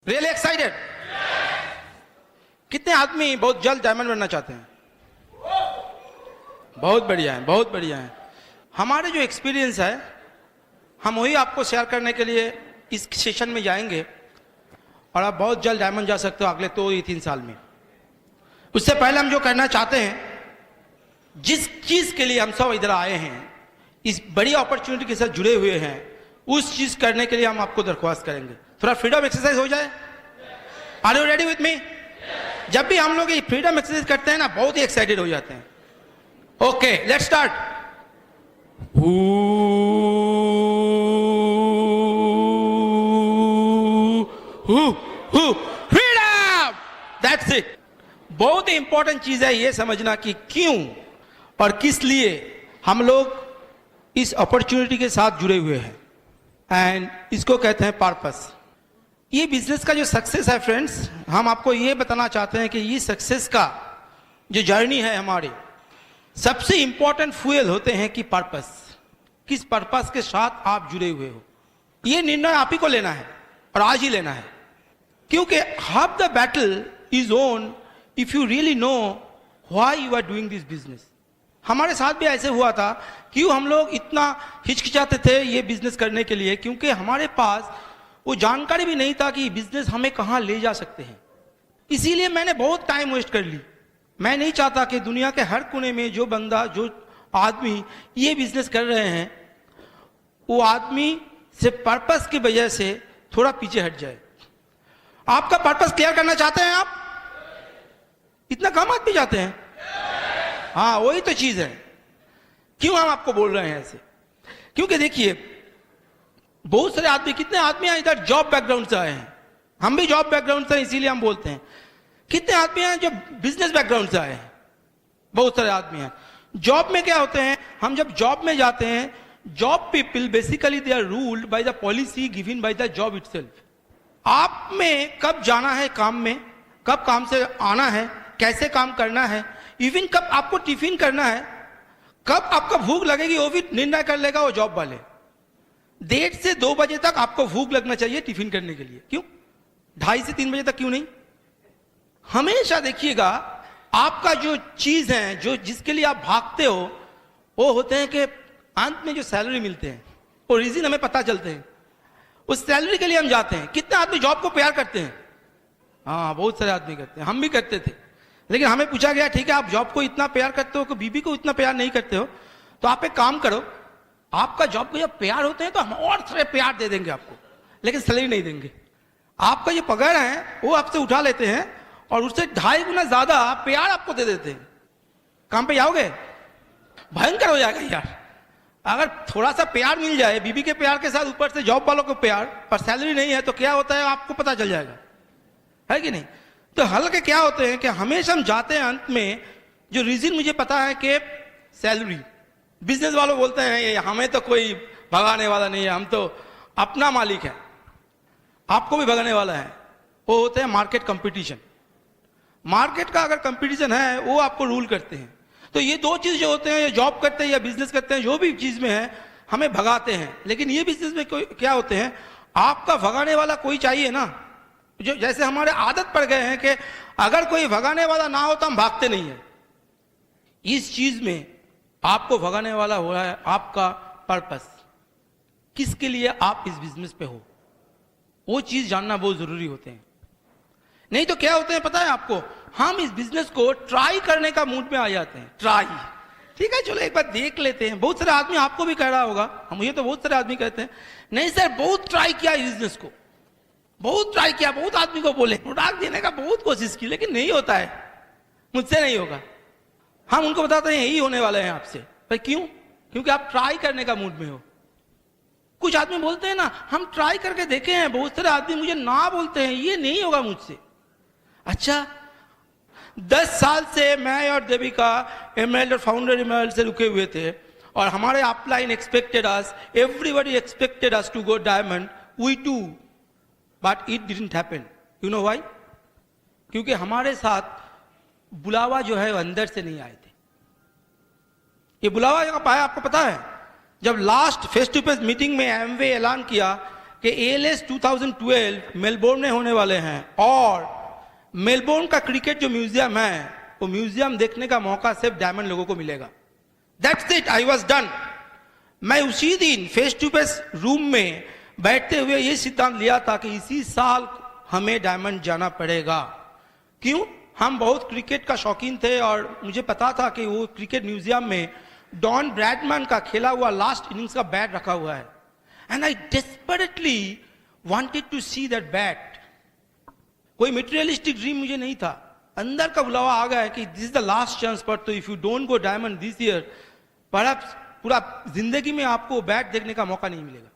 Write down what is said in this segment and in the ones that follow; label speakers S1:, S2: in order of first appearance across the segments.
S1: Really excited? कितने आदमी बहुत जल्द डायमंड बनना चाहते हैं? बहुत बढ़िया है, बहुत बढ़िया है। हमारे जो एक्सपीरियंस है हम वही आपको शेयर करने के लिए इस सेशन में जाएंगे और आप बहुत जल्द डायमंड जा सकते हो अगले 2 या 3 साल में। उससे पहले हम जो करना चाहते हैं, जिस चीज के लिए हम सब इधर आए हैं, इस बड़ी अपॉर्चुनिटी के साथ जुड़े हुए हैं, उस चीज करने के लिए हम आपको दरख्वास्त करेंगे। थोड़ा फ्रीडम एक्सरसाइज हो जाए। Are you ready with me? जब भी हम लोग ये फ्रीडम एक्सरसाइज करते हैं ना, बहुत ही एक्साइटेड हो जाते हैं। Okay, let's start. Freedom, that's it. बहुत ही इंपॉर्टेंट चीज है ये समझना कि क्यों और किस लिए हम लोग इस अपॉर्चुनिटी के साथ जुड़े हुए हैं, एंड इसको कहते हैं पर्पस। ये बिजनेस का जो सक्सेस है फ्रेंड्स, हम आपको ये बताना चाहते हैं कि ये सक्सेस का जो जर्नी है हमारी, सबसे इंपॉर्टेंट फ्यूल होते हैं कि पर्पस। किस पर्पस के साथ आप जुड़े हुए हो, ये निर्णय आप ही को लेना है और आज ही लेना है। क्योंकि half the battle is won if you really know why you are doing this business. हमारे साथ भी ऐसे हुआ था। क्यों हम लोग इतना हिचकिचाते थे ये बिजनेस करने के लिए? क्योंकि हमारे पास वो जानकारी भी नहीं था कि बिजनेस हमें कहाँ ले जा सकते हैं। इसीलिए मैंने बहुत टाइम वेस्ट कर ली। मैं नहीं चाहता कि दुनिया के हर कोने में जो बंदा, जो आदमी ये बिजनेस कर रहे हैं, वो आदमी से पर्पस की वजह से थोड़ा पीछे हट जाए। आपका पर्पस क्लियर करना चाहते हैं आप? इतना कम आदमी जाते हैं। हाँ, वही तो चीज है। क्यों हम आपको बोल रहे हैं ऐसे? क्योंकि देखिए, बहुत सारे आदमी, कितने आदमी हैं इधर जॉब बैकग्राउंड से आए हैं। हम भी जॉब बैकग्राउंड से, इसीलिए हम बोलते हैं। कितने आदमी हैं जो बिजनेस बैकग्राउंड से आए हैं? बहुत सारे आदमी हैं। जॉब में क्या होते हैं, हम जब जॉब में जाते हैं, job people basically they are ruled by the policy given by the job itself. आप में कब जाना है काम में, कब काम से आना है, कैसे काम करना है, इवन कब आपको टिफिन करना है, कब आपको भूख लगेगी, वो भी निर्णय कर लेगा वो जॉब वाले। 1:30 से 2 बजे तक आपको भूख लगना चाहिए टिफिन करने के लिए। क्यों 2:30 से 3 बजे तक क्यों नहीं? हमेशा देखिएगा, आपका जो चीज है, जो जिसके लिए आप भागते हो, वो होते हैं कि अंत में जो सैलरी मिलते हैं, वो रीजन हमें पता चलते हैं। उस सैलरी के लिए हम जाते हैं। कितने आदमी जॉब को प्यार करते हैं? हाँ, बहुत सारे आदमी करते हैं। हम भी करते थे। लेकिन हमें पूछा गया, ठीक है आप जॉब को इतना प्यार करते हो, कि बीबी को इतना प्यार नहीं करते हो, तो आप एक काम करो, आपका जॉब को जब प्यार होते हैं तो हम और सारे प्यार दे देंगे आपको, लेकिन सैलरी नहीं देंगे। आपका जो पगार है वो आपसे उठा लेते हैं और उससे 2.5 गुना ज्यादा प्यार आपको दे देते हैं। काम पे जाओगे? भयंकर हो जाएगा यार। अगर थोड़ा सा प्यार मिल जाए, बीबी के प्यार के साथ ऊपर से जॉब वालों को प्यार, पर सैलरी नहीं है, तो क्या होता है आपको पता चल जाएगा, है कि नहीं? तो हल्के क्या होते हैं कि हमेशा हम जाते हैं अंत में, जो रीजन मुझे पता है कि सैलरी। बिजनेस वालों बोलते हैं ये हमें तो कोई भगाने वाला नहीं है, हम तो अपना मालिक है। आपको भी भगाने वाला है। वो होते हैं मार्केट कंपटीशन। मार्केट का अगर कंपटीशन है, वो आपको रूल करते हैं। तो ये 2 चीज जो होते हैं, ये जॉब करते हैं या बिजनेस करते हैं, जो भी चीज में है, हमें भगाते हैं। लेकिन ये बिजनेस में क्या होते हैं, आपका भगाने वाला कोई चाहिए ना। जो जैसे हमारे आदत पड़ गए हैं कि अगर कोई भगाने वाला ना हो तो हम भागते नहीं है। इस चीज में आपको भगाने वाला हो रहा है आपका पर्पस। किसके लिए आप इस बिजनेस पे हो, वो चीज जानना बहुत जरूरी होते हैं। नहीं तो क्या होते हैं पता है आपको, हम इस बिजनेस को ट्राई करने का मूड में आ जाते हैं। ट्राई, ठीक है चलो एक बार देख लेते हैं। बहुत सारे आदमी, आपको भी कह रहा होगा, मुझे तो बहुत सारे आदमी कहते हैं, नहीं सर बहुत ट्राई किया इस बिजनेस को, बहुत ट्राई किया, बहुत आदमी को बोले, प्रोडक्ट देने का बहुत कोशिश की, लेकिन नहीं होता है, मुझसे नहीं होगा। हम उनको बताते हैं यही होने वाले हैं आपसे। पर क्यों? क्योंकि आप ट्राई करने का मूड में हो। कुछ आदमी बोलते हैं ना, हम ट्राई करके देखे हैं। बहुत सारे आदमी मुझे ना बोलते हैं, ये नहीं होगा मुझसे। अच्छा, 10 साल से मैं और देविका एमएल और फाउंडर एमएल से रुके हुए थे, और हमारे upline expected us, everybody expected us to go diamond, we too, but it didn't happen. You know why? क्योंकि हमारे साथ बुलावा जो है वो अंदर से नहीं आए थे। ये बुलावा कब आया आपको पता है? जब last face to face meeting में एमवे ऐलान किया कि ALS 2012 मेलबोर्न में होने वाले हैं और मेलबोर्न का क्रिकेट जो म्यूजियम है वो म्यूजियम देखने का मौका सिर्फ डायमंड लोगों को मिलेगा। That's it, I was done. मैं उसी दिन फेस टू फेस रूम में बैठते हुए ये सिद्धांत लिया था कि इसी साल हमें डायमंड जाना पड़ेगा। क्यों? हम बहुत क्रिकेट का शौकीन थे और मुझे पता था कि वो क्रिकेट म्यूजियम में डॉन ब्रैडमैन का खेला हुआ लास्ट इनिंग्स का बैट रखा हुआ है and I desperately wanted to see that bat. कोई मटेरियलिस्टिक ड्रीम मुझे नहीं था, अंदर का बुलावा आ गया है कि this is the last chance, but तो if you don't go diamond this year perhaps पूरा जिंदगी में आपको बैट देखने का मौका नहीं मिलेगा।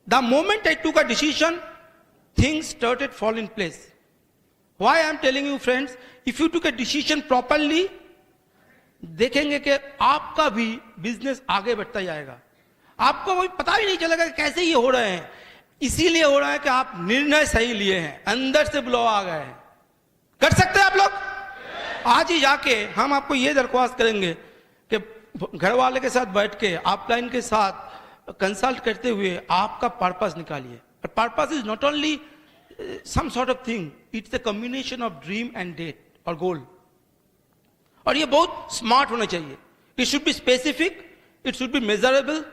S1: द मोमेंट आई टूक a decision things started fall in place. Why I am telling you friends, if you took a decision properly देखेंगे कि आपका भी बिजनेस आगे बढ़ता जाएगा, आपको कोई पता ही नहीं चलेगा कि कैसे ये हो रहे हैं। इसीलिए हो रहा है कि आप निर्णय सही लिए हैं, अंदर से बुलावा आ गए हैं। कर सकते हैं आप लोग। आज ही जाके हम आपको ये दरख्वास्त करेंगे कि घर वाले के साथ बैठ के ऑफलाइन के साथ कंसल्ट करते हुए आपका पर्पस निकालिए। Purpose is not only some sort of thing, it's the combination of dream and date और गोल। और ये बहुत स्मार्ट होना चाहिए। It should be specific, it should be measurable,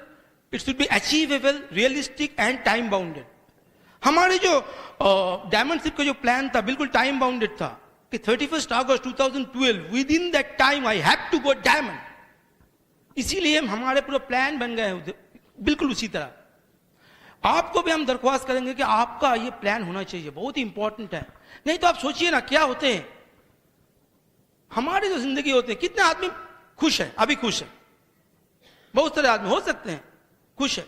S1: it should be achievable, realistic and time bounded. हमारे जो डायमंडशिप का जो प्लान था बिल्कुल टाइम बाउंडेड था कि 31 अगस्त 2012 within that time I have to go diamond. इसीलिए हमारे पूरा प्लान बन गए हैं बिल्कुल उसी तरह। आपको भी हम दरख्वास्त करेंगे कि आपका ये प्लान होना चाहिए, बहुत ही इंपॉर्टेंट है। नहीं तो आप सोचिए ना क्या होते हैं हमारी जो जिंदगी होते हैं, कितने आदमी खुश है, अभी खुश है, बहुत सारे आदमी हो सकते हैं खुश है,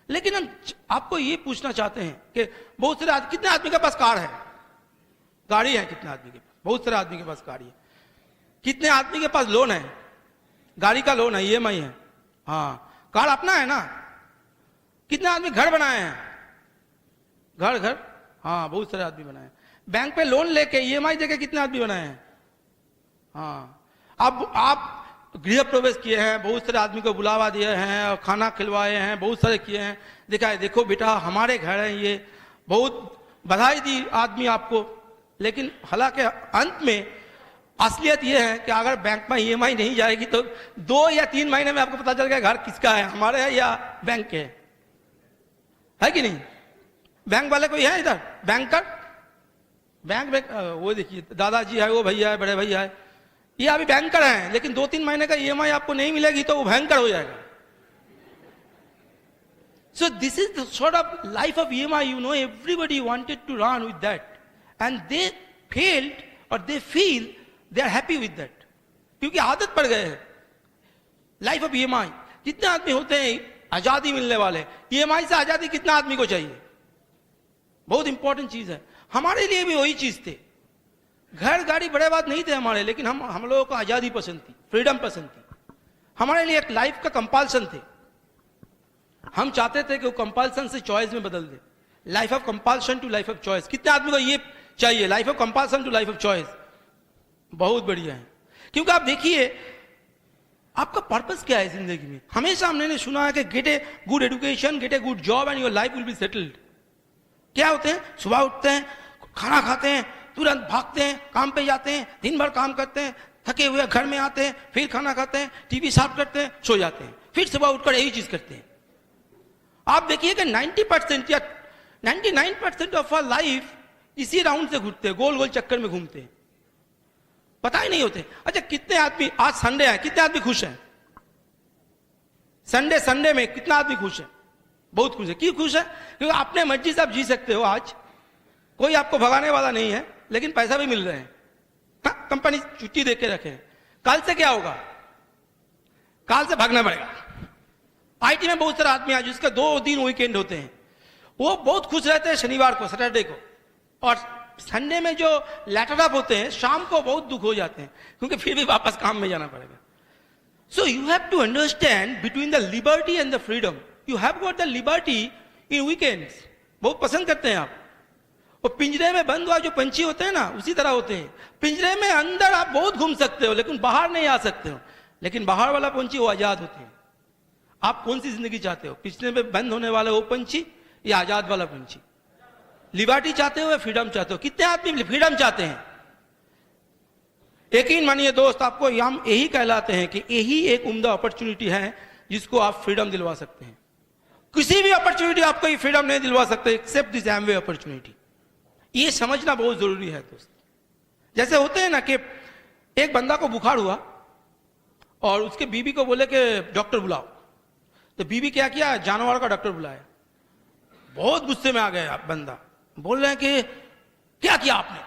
S1: लेकिन हम आपको ये पूछना चाहते हैं कि बहुत सारे आदमी, कितने आदमी के पास कार है, गाड़ी है, कितने आदमी के पास, बहुत सारे आदमी के पास गाड़ी है, कितने आदमी के पास लोन है, गाड़ी का लोन है, EMI है, हाँ कार अपना है ना, कितने आदमी घर बनाए हैं, घर हाँ बहुत सारे आदमी बनाए हैं, बैंक पे लोन लेके EMI देके कितने आदमी बनाए हैं, हाँ अब आप गृह प्रवेश किए हैं, बहुत सारे आदमी को बुलावा दिए हैं और खाना खिलवाए हैं, बहुत सारे किए हैं, देखा है देखो बेटा हमारे घर है ये, बहुत बधाई दी आदमी आपको। लेकिन हालांकि अंत में असलियत ये है कि अगर बैंक में EMI नहीं जाएगी तो 2 या 3 महीने में आपको पता चल गया घर किसका है, हमारे है या बैंक के है कि नहीं। बैंक वाले कोई है इधर बैंकर, बैंक में वो देखिए दादाजी है, वो भैया है, बड़े भैया है, ये अभी बैंकर हैं, लेकिन 2-3 महीने का EMI आपको नहीं मिलेगी तो वो भयंकर हो जाएगा। So this is the sort of life of EMI, you know, everybody wanted to run with that and they failed और they feel they are happy with that, क्योंकि आदत पड़ गए हैं लाइफ ऑफ EMI। जितने आदमी होते हैं आजादी मिलने वाले, EMI से आजादी कितना आदमी को चाहिए, बहुत इंपॉर्टेंट चीज है। हमारे लिए भी वही चीज थे, घर गाड़ी बड़े बात नहीं थे हमारे, लेकिन हम लोगों को आजादी पसंद थी, फ्रीडम पसंद थी। हमारे लिए एक लाइफ का कंपल्सन थे, हम चाहते थे कि वो कंपल्सन से चॉइस में बदल दे, life of compulsion to life of choice. कितने आदमी को ये चाहिए, life of compulsion to life of choice, बहुत बढ़िया है। क्योंकि आप देखिए आपका पर्पस क्या है जिंदगी में। हमेशा हमने सुना है कि gate a good education, gate a good job and your life will be settled. क्या होते हैं, सुबह उठते हैं, खाना खाते हैं, तुरंत भागते हैं, काम पे जाते हैं, दिन भर काम करते हैं, थके हुए घर में आते हैं, फिर खाना खाते हैं, टीवी साफ करते हैं, सो जाते हैं, फिर सुबह उठकर यही चीज करते हैं। आप देखिए कि 90% या 99% ऑफ आवर लाइफ इसी राउंड से घूमते हैं, गोल गोल चक्कर में घूमते हैं, पता ही नहीं होते। अच्छा कितने आदमी, आज संडे है, कितने आदमी खुश हैं, संडे में कितना आदमी खुश है, बहुत खुश है। क्यों खुश है? क्योंकि अपने मर्जी से आप जी सकते हो, आज कोई आपको भगाने वाला नहीं है, लेकिन पैसा भी मिल रहे हैं, हाँ, कंपनी छुट्टी दे के रखे। कल से क्या होगा, कल से भागना पड़ेगा। IT में बहुत सारे आदमी आज जिसका 2 दिन वीकेंड होते हैं, वो बहुत खुश रहते हैं शनिवार को, सैटरडे को, और संडे में जो लेटर अप होते हैं शाम को बहुत दुख हो जाते हैं, क्योंकि फिर भी वापस काम में जाना पड़ेगा। So you have to understand between the liberty and the freedom. You have got the liberty in weekends, बहुत पसंद करते हैं आप। वो पिंजरे में बंद हुआ जो पंछी होते हैं ना, उसी तरह होते हैं। पिंजरे में अंदर आप बहुत घूम सकते हो, लेकिन बाहर नहीं आ सकते हो। लेकिन बाहर वाला पंछी वो आजाद होते हैं। आप कौन सी जिंदगी चाहते हो, पिंजरे में बंद होने वाले वो पंछी ये आजाद वाला प्रिंसिपल। लिबर्टी चाहते हो या फ्रीडम चाहते हो? कितने आदमी फ्रीडम चाहते हैं? यकीन मानिए दोस्त, आपको हम यही कहलाते हैं कि यही एक उम्दा अपॉर्चुनिटी है जिसको आप फ्रीडम दिलवा सकते हैं। किसी भी अपॉर्चुनिटी आपको ये फ्रीडम नहीं दिलवा सकते एक्सेप्ट दिस एमवे अपॉर्चुनिटी। ये समझना बहुत जरूरी है दोस्त। जैसे होते हैं ना कि एक बंदा को बुखार हुआ और उसके बीवी को बोले कि डॉक्टर बुलाओ, तो बीवी क्या किया, जानवर का डॉक्टर बुलाया। बहुत गुस्से में आ गया बंदा, बोल रहे हैं कि क्या किया आपने,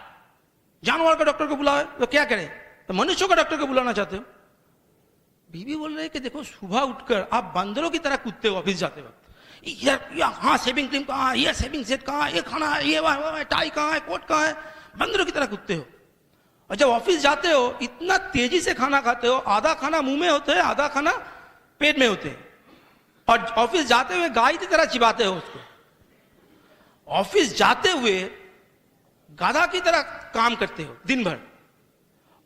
S1: जानवर का डॉक्टर को बुलाया तो क्या करें, तो मनुष्यों का डॉक्टर को बुलाना चाहते हो। बीवी बोल रहे हैं कि देखो सुबह उठकर आप बंदरों की तरह कूदते हो ऑफिस जाते वक्त, हाँ शेविंग क्रीम कहाँ है, ये शेविंग सेट कहाँ है, ये खाना है, ये टाई कहाँ है, कोट कहाँ है, बंदरों की तरह कूदते हो। और जब ऑफिस जाते हो इतना तेजी से खाना खाते हो, आधा खाना मुंह में होते हैं, आधा खाना पेट में होते हैं, और ऑफिस जाते हुए गाय की तरह चिबाते हो उसको। ऑफिस जाते हुए गाधा की तरह काम करते हो दिन भर,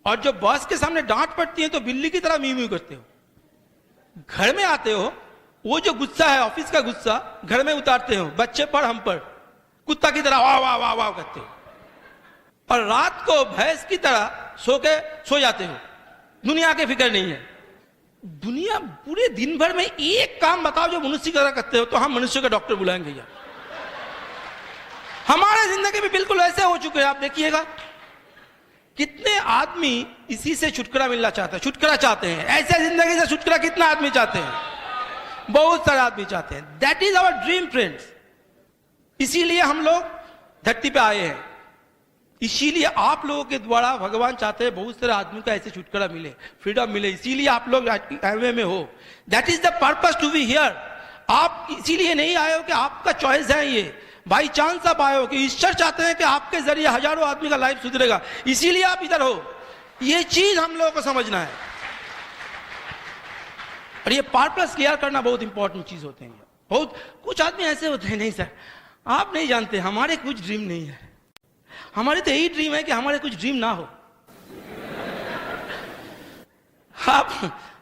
S1: और जब बॉस के सामने डांट पड़ती है तो बिल्ली की तरह म्यू म्यू करते हो। घर में आते हो, वो जो गुस्सा है ऑफिस का गुस्सा घर में उतारते हो, बच्चे पर हम पर कुत्ता की तरह वाह वाह वाह वाह करते हो, और रात को भैंस की तरह सो जाते हो। दुनिया की फिक्र नहीं है। दुनिया पूरे दिन भर में एक काम बताओ जो मनुष्य की तरह करते हो, तो हम मनुष्य का डॉक्टर बुलाएंगे यार। हमारे जिंदगी में बिल्कुल ऐसे हो चुके हैं। आप देखिएगा कितने आदमी इसी से छुटकारा मिलना चाहते हैं, छुटकारा चाहते हैं। ऐसे जिंदगी से छुटकारा कितना आदमी चाहते हैं? बहुत सारे आदमी चाहते हैं। That is our dream friends. इसीलिए हम लोग धरती पे आए हैं, इसीलिए आप लोगों के द्वारा भगवान चाहते हैं बहुत सारे आदमी को ऐसे छुटकारा मिले, फ्रीडम मिले, इसीलिए आप लोग एमवे में हो। That is the purpose to be here. आप इसीलिए नहीं आए हो कि आपका चॉइस है, ये बाई चांस आप आए हो कि ईश्वर चाहते हैं कि आपके जरिए हजारों आदमी का लाइफ सुधरेगा, इसीलिए आप इधर हो। ये चीज हम लोगों को समझना है, और ये पर्पस क्लियर करना बहुत इंपॉर्टेंट चीज होते हैं। बहुत कुछ आदमी ऐसे होते हैं, नहीं सर आप नहीं जानते, हमारे कुछ ड्रीम नहीं है। हमारे तो यही ड्रीम है कि हमारे कुछ ड्रीम ना हो।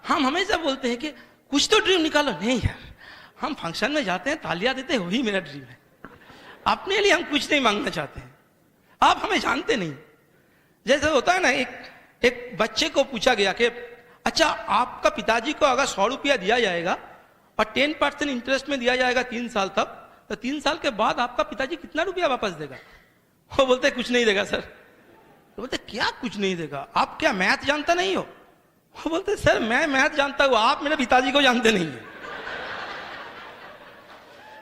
S1: हम हमेशा बोलते हैं कि कुछ तो ड्रीम निकालो। नहीं यार, हम फंक्शन में जाते हैं, तालियां देते हैं, वही मेरा ड्रीम है। अपने लिए हम कुछ नहीं मांगना चाहते हैं। आप हमें जानते नहीं। जैसे होता है ना, एक बच्चे को पूछा गया कि अच्छा आपका पिताजी को अगर 100 रुपया दिया जाएगा और 10% इंटरेस्ट में दिया जाएगा 3 साल तक, तो 3 साल के बाद आपका पिताजी कितना रुपया वापस देगा? वो बोलते कुछ नहीं देगा सर। तो बोलते क्या कुछ नहीं देगा, आप क्या मैथ जानता नहीं हो? वो बोलते सर मैं मैथ जानता हूं, आप मेरे पिताजी को जानते नहीं है।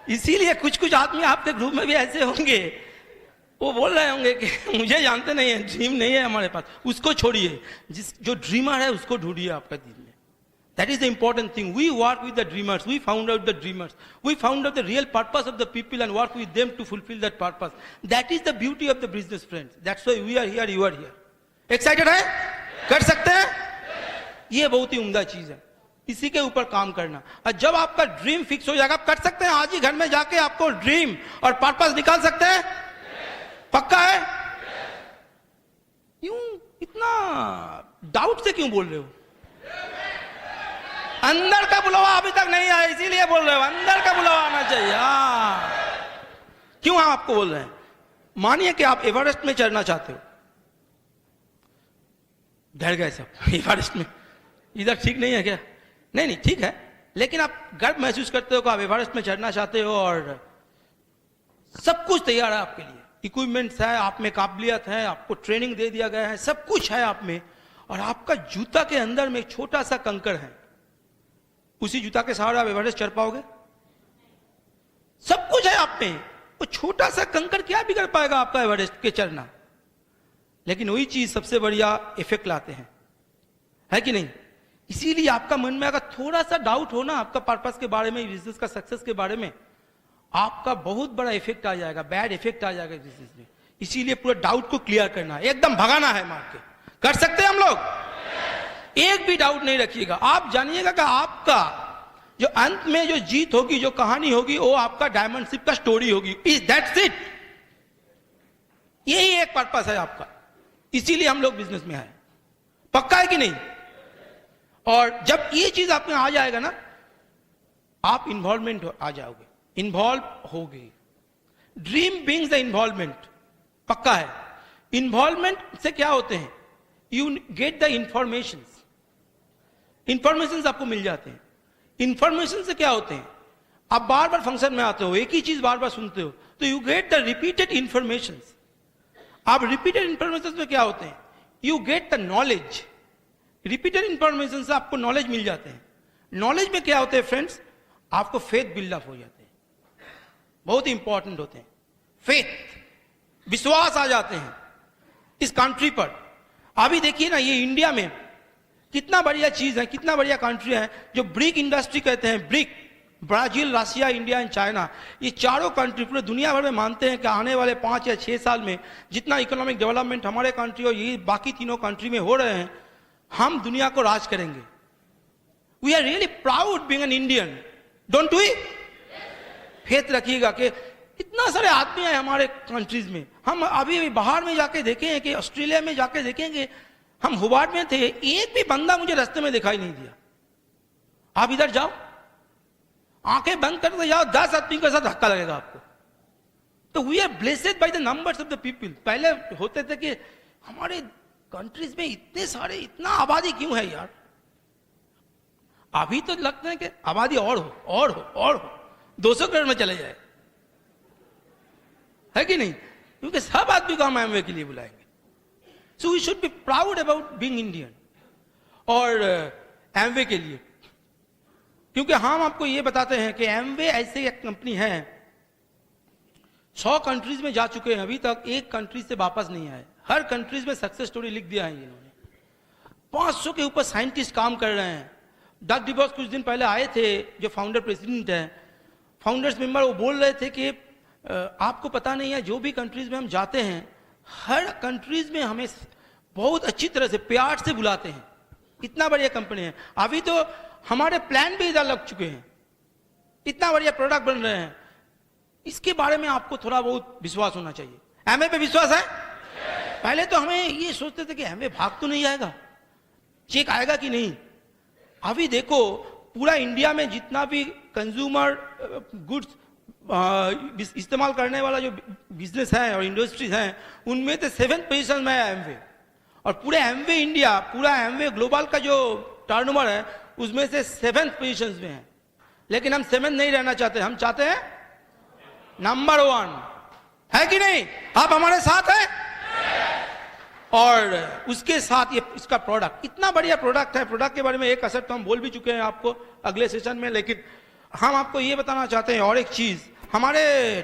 S1: इसीलिए कुछ कुछ आदमी आपके ग्रुप में भी ऐसे होंगे, वो बोल रहे होंगे कि मुझे जानते नहीं है, ड्रीम नहीं है हमारे पास। उसको छोड़िए, जो ड्रीमर है उसको ढूंढिए आपका दिन में। That is the important thing. We work with the dreamers. We found out the dreamers. We found out the real purpose of the people and work with them to fulfill that purpose. That is the beauty of the business, friends. That's why we are here, you are here. Excited है? कर सकते हैं? ये बहुत ही उम्दा चीज है, इसी के ऊपर काम करना। और जब आपका ड्रीम फिक्स हो जाएगा, आप कर सकते हैं आज ही घर में जाके आपको ड्रीम और पर्पस निकाल सकते हैं। पक्का है? क्यों इतना डाउट से क्यों बोल रहे हो? अंदर का बुलावा अभी तक नहीं आया, इसीलिए बोल रहे हो। अंदर का बुलावा आना चाहिए। क्यों हम आपको बोल रहे हैं? मानिए कि आप एवरेस्ट में चढ़ना चाहते हो। डर गए सब, एवरेस्ट में इधर ठीक नहीं है क्या? नहीं ठीक है, लेकिन आप गर्व महसूस करते हो कि आप एवरेस्ट में चढ़ना चाहते हो और सब कुछ तैयार है आपके लिए। इक्विपमेंट्स है, आप में काबिलियत है, आपको ट्रेनिंग दे दिया गया है, सब कुछ है आप में, और आपका जूता के अंदर में एक छोटा सा कंकड़ है। उसी जूता के सहारे आप एवरेस्ट चढ़ पाओगे? सब कुछ है आप में, वो छोटा सा कंकड़ क्या बिगड़ पाएगा आपका एवरेस्ट के चढ़ना? लेकिन वही चीज सबसे बढ़िया इफेक्ट लाते हैं, है कि नहीं? इसीलिए आपका मन में अगर थोड़ा सा डाउट हो ना आपका पर्पस के बारे में, बिजनेस का सक्सेस के बारे में, आपका बहुत बड़ा इफेक्ट आ जाएगा, बैड इफेक्ट आ जाएगा बिजनेस में। इसीलिए पूरा डाउट को क्लियर करना है, एकदम भगाना है मार के। कर सकते हैं हम लोग? एक भी डाउट नहीं रखिएगा। आप जानिएगा कि आपका जो अंत में जो जीत होगी, जो कहानी होगी, वो आपका डायमंड शिप का स्टोरी होगी। Is that's it. यही एक पर्पस है आपका, इसीलिए हम लोग बिजनेस में आए। पक्का है कि नहीं? और जब ये चीज आप में आ जाएगा ना, आप इन्वॉल्वमेंट आ जाओगे, इन्वॉल्व होगे, ड्रीम बिंग्स द इन्वॉल्वमेंट, पक्का है। इन्वॉल्वमेंट से क्या होते हैं, you get the information, information आपको मिल जाते हैं। इंफॉर्मेशन से क्या होते हैं, आप बार बार फंक्शन में आते हो, एक ही चीज बार बार सुनते हो, तो you get the repeated information. आप रिपीटेड इंफॉर्मेशन में क्या होते हैं, you get the knowledge. Repeated information से आपको नॉलेज मिल जाते हैं। नॉलेज में क्या होते हैं फ्रेंड्स, आपको फेथ बिल्डअप हो जाते हैं, बहुत इंपॉर्टेंट होते हैं। फेथ, विश्वास आ जाते हैं इस कंट्री पर। अभी देखिए ना, ये इंडिया में कितना बढ़िया चीज है, कितना बढ़िया कंट्री है, जो ब्रिक इंडस्ट्री कहते हैं, brick, Brazil, Russia, India and China, ये चारों कंट्री पूरे दुनिया भर में मानते हैं कि आने वाले 5 या 6 साल में जितना इकोनॉमिक डेवलपमेंट हमारे कंट्री और ये बाकी तीनों कंट्री में हो रहे हैं, हम दुनिया को राज करेंगे। We are really proud being an Indian, don't we? Faith रखिएगा कि इतना सारे आदमी हैं हमारे कंट्रीज में। हम अभी बाहर में जाके देखे हैं कि ऑस्ट्रेलिया में जाके देखेंगे, हम हुबार्ड में थे, एक भी बंदा मुझे रास्ते में दिखाई नहीं दिया। आप इधर जाओ, आंखें बंद करके जाओ, 10 आदमी के साथ धक्का लगेगा आपको। तो we are blessed by the numbers of the people. पहले होते थे कि हमारे कंट्रीज में इतने सारे, इतना आबादी क्यों है यार। अभी तो लगता है कि आबादी और हो 200 करोड़ में चले जाए, है कि नहीं? क्योंकि सब आदमी को हम एमवे के लिए बुलाएंगे। So we should be proud about being Indian और एमवे के लिए, क्योंकि हम आपको ये बताते हैं कि एमवे ऐसे एक कंपनी है, 100 कंट्रीज में जा चुके हैं, अभी तक एक कंट्री से वापस नहीं आए। हर कंट्रीज में सक्सेस स्टोरी लिख दिया है इन्होंने। 500 के ऊपर साइंटिस्ट काम कर रहे हैं। डग डिबॉस कुछ दिन पहले आए थे, जो फाउंडर प्रेसिडेंट है, फाउंडर्स मेंबर, वो बोल रहे थे कि आपको पता नहीं है, जो भी कंट्रीज में हम जाते हैं, हर कंट्रीज में हमें बहुत अच्छी तरह से प्यार से बुलाते हैं। इतना बढ़िया कंपनी है। अभी तो हमारे प्लान भी इधर लग चुके हैं, इतना बढ़िया प्रोडक्ट बन रहे हैं। इसके बारे में आपको थोड़ा बहुत विश्वास होना चाहिए। एमवे पे विश्वास है? पहले तो हमें ये सोचते थे कि एमवे भाग तो नहीं जाएगा, चेक आएगा कि नहीं। अभी देखो, पूरा इंडिया में जितना भी कंज्यूमर गुड्स इस्तेमाल करने वाला जो बिजनेस है और इंडस्ट्रीज हैं, उनमें तो 7th पोजीशन में है एमवे। और पूरे एमवे इंडिया, पूरा एमवे ग्लोबल का जो टर्नओवर है, उसमें से 7th पोजीशन में है। लेकिन हम 7th नहीं रहना चाहते, हम चाहते हैं नंबर 1, है कि नहीं? आप हमारे साथ हैं? और उसके साथ ये इसका प्रोडक्ट, इतना बढ़िया प्रोडक्ट है। प्रोडक्ट के बारे में एक असर तो हम बोल भी चुके हैं आपको अगले सेशन में, लेकिन हम आपको ये बताना चाहते हैं और एक चीज। हमारे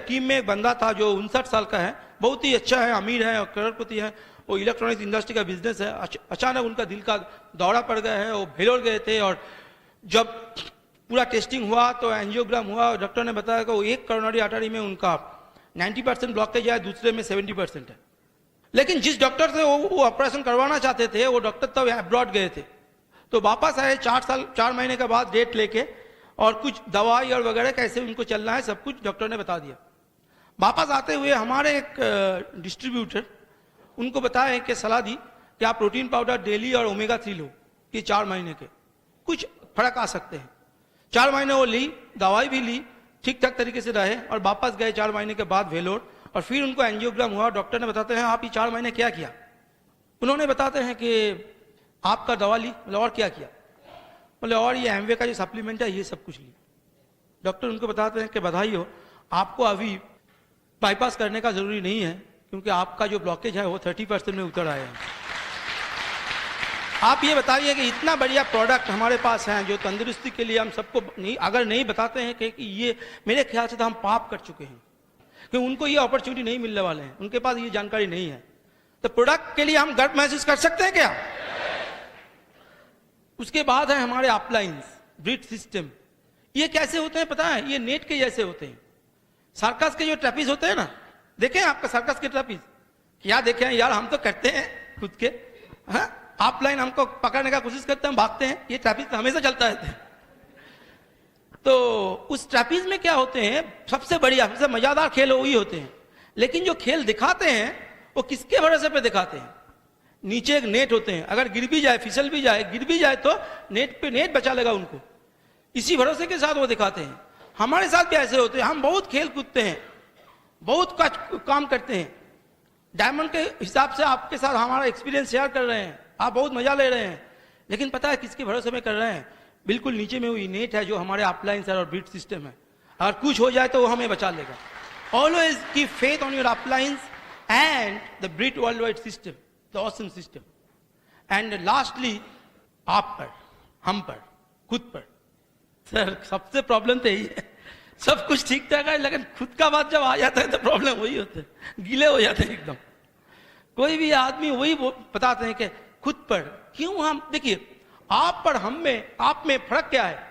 S1: टीम में एक बंदा था जो 59 साल का है, बहुत ही अच्छा है, अमीर है और करोड़पति है। वो इलेक्ट्रॉनिक्स इंडस्ट्री का बिजनेस है। अचानक उनका दिल का दौरा पड़ गया है, वो भेलोर गए थे और जब पूरा टेस्टिंग हुआ तो एंजियोग्राम हुआ, डॉक्टर ने बताया कि वो एक करोनरी आर्टरी में उनका 90% ब्लॉकेज है, दूसरे में 70% है। लेकिन जिस डॉक्टर से वो ऑपरेशन करवाना चाहते थे, वो डॉक्टर तब अब्रॉड गए थे। तो वापस आए 4 महीने के बाद डेट लेके, और कुछ दवाई और वगैरह कैसे उनको चलना है सब कुछ डॉक्टर ने बता दिया। वापस आते हुए हमारे एक डिस्ट्रीब्यूटर उनको बताया कि सलाह दी कि आप प्रोटीन पाउडर डेली और ओमेगा 3 लो, ये 4 महीने के कुछ फर्क आ सकते हैं। 4 महीने वो ली, दवाई भी ली, ठीक ठाक तरीके से रहे और वापस गए 4 महीने के बाद वेलोर, और फिर उनको एंजियोग्राम हुआ। डॉक्टर ने बताते हैं आप ये 4 महीने क्या किया? उन्होंने बताते हैं कि आपका दवा ली, बोले और क्या किया? बोले और ये एमवे का जो सप्लीमेंट है ये सब कुछ ली। डॉक्टर उनको बताते हैं कि बधाई हो, आपको अभी बाईपास करने का जरूरी नहीं है, क्योंकि आपका जो ब्लॉकेज है वो 30% में उतर आया है। आप ये बताइए कि इतना बढ़िया प्रोडक्ट हमारे पास है जो तंदुरुस्ती के लिए हम सबको नहीं, अगर नहीं बताते हैं कि ये, मेरे ख्याल से तो हम पाप कर चुके हैं, कि उनको ये अपॉर्चुनिटी नहीं मिलने वाले हैं, उनके पास ये जानकारी नहीं है। तो प्रोडक्ट के लिए हम गर्व महसूस कर सकते हैं क्या? उसके बाद है हमारे अपलाइंस, ब्रिज सिस्टम। ये कैसे होते हैं पता है? ये नेट के जैसे होते हैं। सर्कस के जो ट्रैपिज होते हैं ना, देखे आपका सर्कस के ट्रैपिज? क्या देखे हैं यार, हम तो करते हैं खुद के। अपलाइन हमको पकड़ने का कोशिश करते हैं, हम भागते हैं। ये ट्रैपिज तो हमेशा चलता रहता है। तो उस ट्रैपिज में क्या होते हैं, सबसे बढ़िया, सबसे मजादार खेल वही होते हैं। लेकिन जो खेल दिखाते हैं वो किसके भरोसे पे दिखाते हैं? नीचे एक नेट होते हैं, अगर गिर भी जाए, फिसल भी जाए, गिर भी जाए तो नेट पे नेट बचा लेगा उनको। इसी भरोसे के साथ वो दिखाते हैं। हमारे साथ भी ऐसे होते हैं। हम बहुत खेल कूदते हैं, बहुत काम करते हैं। डायमंड के हिसाब से आपके साथ हमारा एक्सपीरियंस शेयर कर रहे हैं, आप बहुत मजा ले रहे हैं, लेकिन पता है किसके भरोसे में कर रहे हैं? बिल्कुल नीचे में वो इनेट है जो हमारे अपलाइंस और ब्रीड सिस्टम है। अगर कुछ हो जाए तो वो हमें बचा लेगा। Always keep faith on your अपलाइंस and the breed world wide system, the awesome system. And lastly आप पर, हम पर, खुद पर। सर सबसे प्रॉब्लम तो यही है, सब कुछ ठीक ठाक है लेकिन खुद का बात जब आ जाता है तो प्रॉब्लम वही होता है, गीले हो जाते हैं एकदम। कोई भी आदमी वही बताते हैं कि खुद पर क्यों हम, देखिए आप पर, हम में, आप में फर्क क्या है?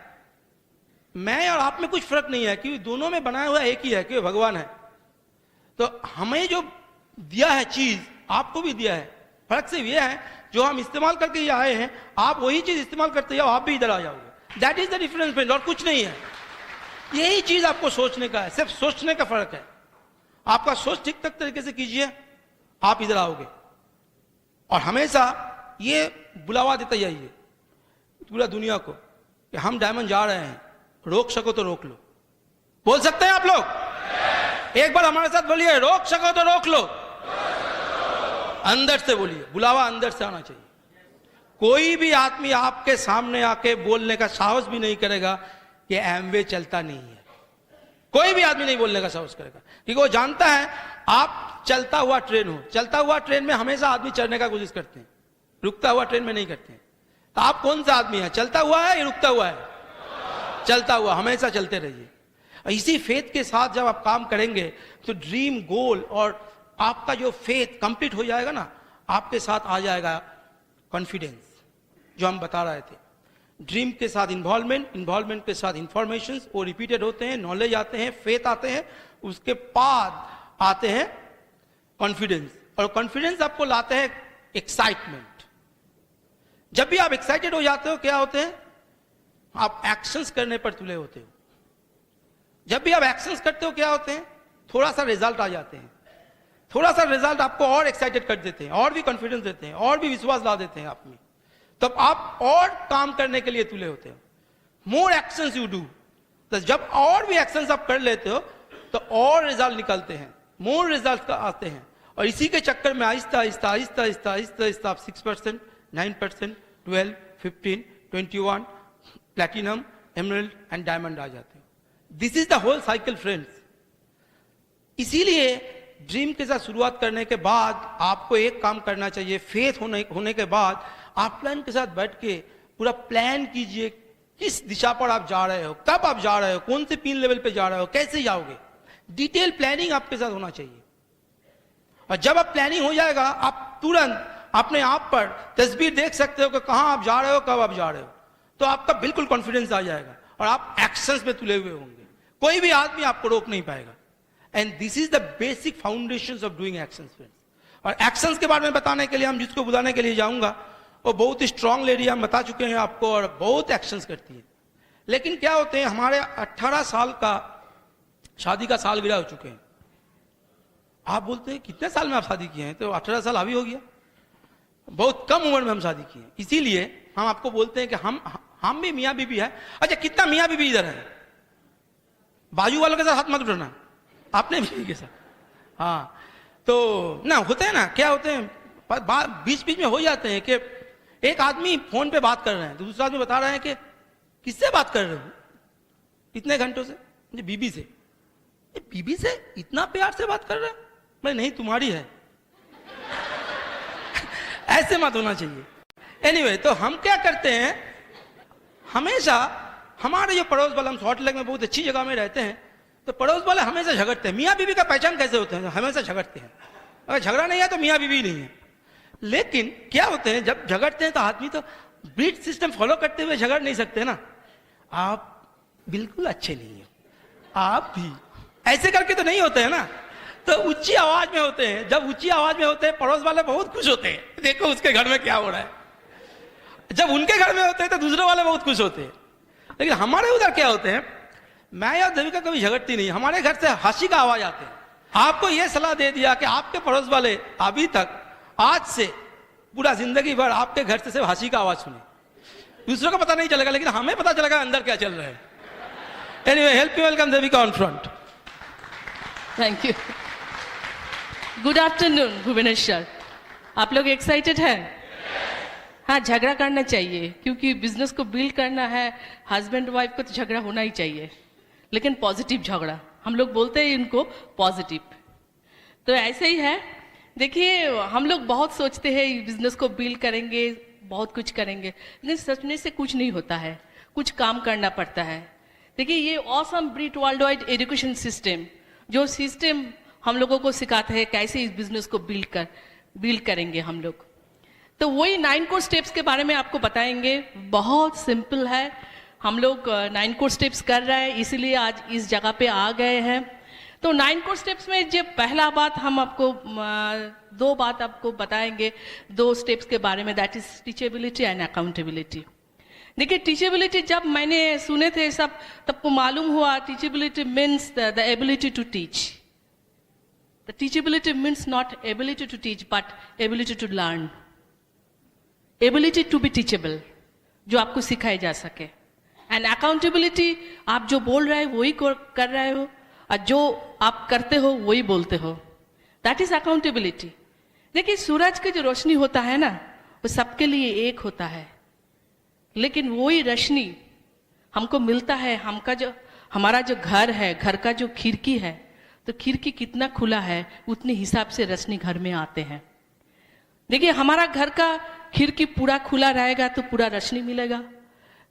S1: मैं और आप में कुछ फर्क नहीं है क्योंकि दोनों में बनाया हुआ एक ही है कि भगवान है। तो हमें जो दिया है चीज आपको भी दिया है, फर्क सिर्फ यह है जो हम इस्तेमाल करके ये आए हैं, आप वही चीज इस्तेमाल करते जाओ, आप भी इधर आ जाओगे। That is the difference friend, और कुछ नहीं है। यही चीज आपको सोचने का है, सिर्फ सोचने का फर्क है। आपका सोच ठीक ठाक तरीके से कीजिए, आप इधर आओगे। और हमेशा ये बुलावा देते जाइए पूरा दुनिया को कि हम डायमंड जा रहे हैं, रोक सको तो रोक लो। बोल सकते हैं आप लोग? एक बार हमारे साथ बोलिए, रोक सको तो रोक लो। अंदर से बोलिए, बुलावा अंदर से आना चाहिए। कोई भी आदमी आपके सामने आके बोलने का साहस भी नहीं करेगा कि एमवे चलता नहीं है। कोई भी आदमी नहीं बोलने का साहस करेगा क्योंकि वो जानता है आप चलता हुआ ट्रेन हो। चलता हुआ ट्रेन में हमेशा आदमी चढ़ने का कोशिश करते हैं, रुकता हुआ ट्रेन में नहीं करते हैं। तो आप कौन सा आदमी है, चलता हुआ है या रुकता हुआ है? चलता हुआ। हमेशा चलते रहिए। इसी फेथ के साथ जब आप काम करेंगे तो ड्रीम, गोल और आपका जो फेथ कंप्लीट हो जाएगा ना, आपके साथ आ जाएगा कॉन्फिडेंस जो हम बता रहे थे। ड्रीम के साथ इन्वॉल्वमेंट, इन्वॉल्वमेंट के साथ इंफॉर्मेशन, वो रिपीटेड होते हैं, नॉलेज आते हैं, फेथ आते हैं, उसके बाद आते हैं कॉन्फिडेंस। और कॉन्फिडेंस आपको लाते हैं एक्साइटमेंट। जब भी आप एक्साइटेड हो जाते हो क्या होते हैं? आप एक्शंस करने पर तुले होते हो। जब भी आप एक्शंस करते हो क्या होते हैं? थोड़ा सा रिजल्ट आ जाते हैं। थोड़ा सा रिजल्ट आपको और एक्साइटेड कर देते हैं, और भी कॉन्फिडेंस देते हैं, और भी विश्वास ला देते हैं आप में। तब आप और काम करने के लिए तुले होते हो। मोर एक्शंस यू डू, तो जब और भी एक्शंस आप कर लेते हो तो और रिजल्ट निकलते हैं, मोर रिजल्ट आते हैं। और इसी के चक्कर में आहिस्ता आहिस्ता आहिस्ता आहिस्ता आहिस्ता आहिस्ता आप 6%, 9%, 12, 15, 21 प्लैटिनम, एमरल्ड एंड डायमंड आ जाते हो। This is the whole cycle friends. इसीलिए ड्रीम के साथ शुरुआत करने के बाद आपको एक काम करना चाहिए। फेथ होने के बाद आप प्लान के साथ बैठ के पूरा प्लान कीजिए किस दिशा पर आप जा रहे हो, कब आप जा रहे हो, कौन से पिन लेवल पे जा रहे हो, कैसे जाओगे। डिटेल प्लानिंग आपके साथ होना चाहिए। और जब आप प्लानिंग हो जाएगा, आप तुरंत अपने आप पर तस्वीर देख सकते हो कि कहां आप जा रहे हो, कब आप जा रहे हो। तो आपका बिल्कुल कॉन्फिडेंस आ जाएगा और आप एक्शंस में तुले हुए होंगे। कोई भी आदमी आपको रोक नहीं पाएगा। And this is the basic foundation of doing actions friends. और एक्शंस के बारे में बताने के लिए हम जिसको बुलाने के लिए जाऊंगा वो बहुत ही स्ट्रांग लेडी, हम बता चुके हैं आपको, और बहुत एक्शंस करती है। लेकिन क्या होते हैं, हमारे 18 साल का शादी का सालगिरह हो चुके हैं। आप बोलते हैं कितने साल में आप शादी किए हैं? तो 18 साल अभी हो गया। बहुत कम उम्र में हम शादी किए, इसीलिए हम आपको बोलते हैं कि हम भी मियाँ बीबी है। अच्छा, कितना मियाँ बीबी इधर है? बाजू वालों के साथ हाथ मत उठाना, आपने बीवी के साथ। हाँ, तो ना होते हैं ना, क्या होते हैं, बीच बीच में हो जाते हैं कि एक आदमी फोन पे बात कर रहे हैं तो दूसरा आदमी बता रहे हैं कि किससे बात कर रहे हो इतने घंटों से? मुझे बीबी से। बीबी से इतना प्यार से बात कर रहे हैं? मैं नहीं, तुम्हारी है। ऐसे मत होना चाहिए। एनीवे, तो हम क्या करते हैं, हमेशा हमारे जो पड़ोस वाले, हम सॉल्ट लेक में बहुत अच्छी जगह में रहते हैं, तो पड़ोस वाले हमेशा झगड़ते हैं। मियाँ बीबी का पहचान कैसे होते हैं? हमेशा झगड़ते हैं। अगर झगड़ा नहीं है तो मियाँ बीबी नहीं है। लेकिन क्या होते हैं, जब झगड़ते हैं तो आदमी तो ब्रीड सिस्टम फॉलो करते हुए झगड़ नहीं सकते ना। आप बिल्कुल अच्छे नहीं है, आप भी ऐसे करके तो नहीं होते हैं ना। तो ऊंची आवाज में होते हैं। जब ऊंची आवाज में होते हैं पड़ोस वाले बहुत खुश होते हैं, देखो उसके घर में क्या हो रहा है। जब उनके घर में होते हैं तो दूसरे वाले बहुत खुश होते हैं। लेकिन हमारे उधर क्या होते हैं, मैं और देविका कभी झगड़ती नहीं, हमारे घर से हंसी का आवाज आते हैं। आपको यह सलाह दे दिया कि आपके पड़ोस वाले अभी तक, आज से पूरा जिंदगी भर आपके घर से सिर्फ हंसी का आवाज सुने, दूसरों को पता नहीं चलेगा, लेकिन हमें पता चलेगा अंदर क्या चल रहा है। Anyway, help me welcome Devika on front.
S2: Thank you. Good afternoon Bhubaneswar. आप लोग एक्साइटेड हैं? हाँ, झगड़ा करना चाहिए, क्योंकि बिजनेस को बिल्ड करना है। हस्बैंड वाइफ को तो झगड़ा होना ही चाहिए, लेकिन पॉजिटिव झगड़ा, हम लोग बोलते हैं इनको पॉजिटिव। तो ऐसे ही है। देखिए, हम लोग बहुत सोचते हैं बिजनेस को बिल्ड करेंगे, बहुत कुछ करेंगे, लेकिन सोचने से कुछ नहीं होता है, कुछ काम करना पड़ता है। देखिए, ये awesome Britt world wide education system, जो सिस्टम हम लोगों को सिखाते हैं कैसे इस बिजनेस को बिल्ड करेंगे हम लोग। तो वही 9 कोर स्टेप्स के बारे में आपको बताएंगे। बहुत सिंपल है, हम लोग 9 कोर स्टेप्स कर रहे हैं, इसीलिए आज इस जगह पे आ गए हैं। तो 9 कोर स्टेप्स में जब पहला बात हम आपको 2 बात आपको बताएंगे 2 स्टेप्स के बारे में, that is teachability and accountability. देखिए, टीचेबिलिटी जब मैंने सुने थे सब, तब को मालूम हुआ teachability means the ability to teach. The teachability means not ability to teach but ability to learn, ability to be teachable, जो आपको सिखाई जा सके। एंड अकाउंटेबिलिटी, आप जो बोल रहे हो वही कर रहे हो, और जो आप करते हो वही बोलते हो, दैट इज अकाउंटेबिलिटी। देखिए, सूरज की जो रोशनी होता है ना, वो सबके लिए एक होता है, लेकिन वही रोशनी हमको मिलता है, हमारा जो घर है, घर का जो खिड़की है, तो खिड़की कितना खुला है उतने हिसाब से रोशनी घर में आते हैं। देखिए, हमारा घर का खिड़की पूरा खुला रहेगा तो पूरा रोशनी मिलेगा,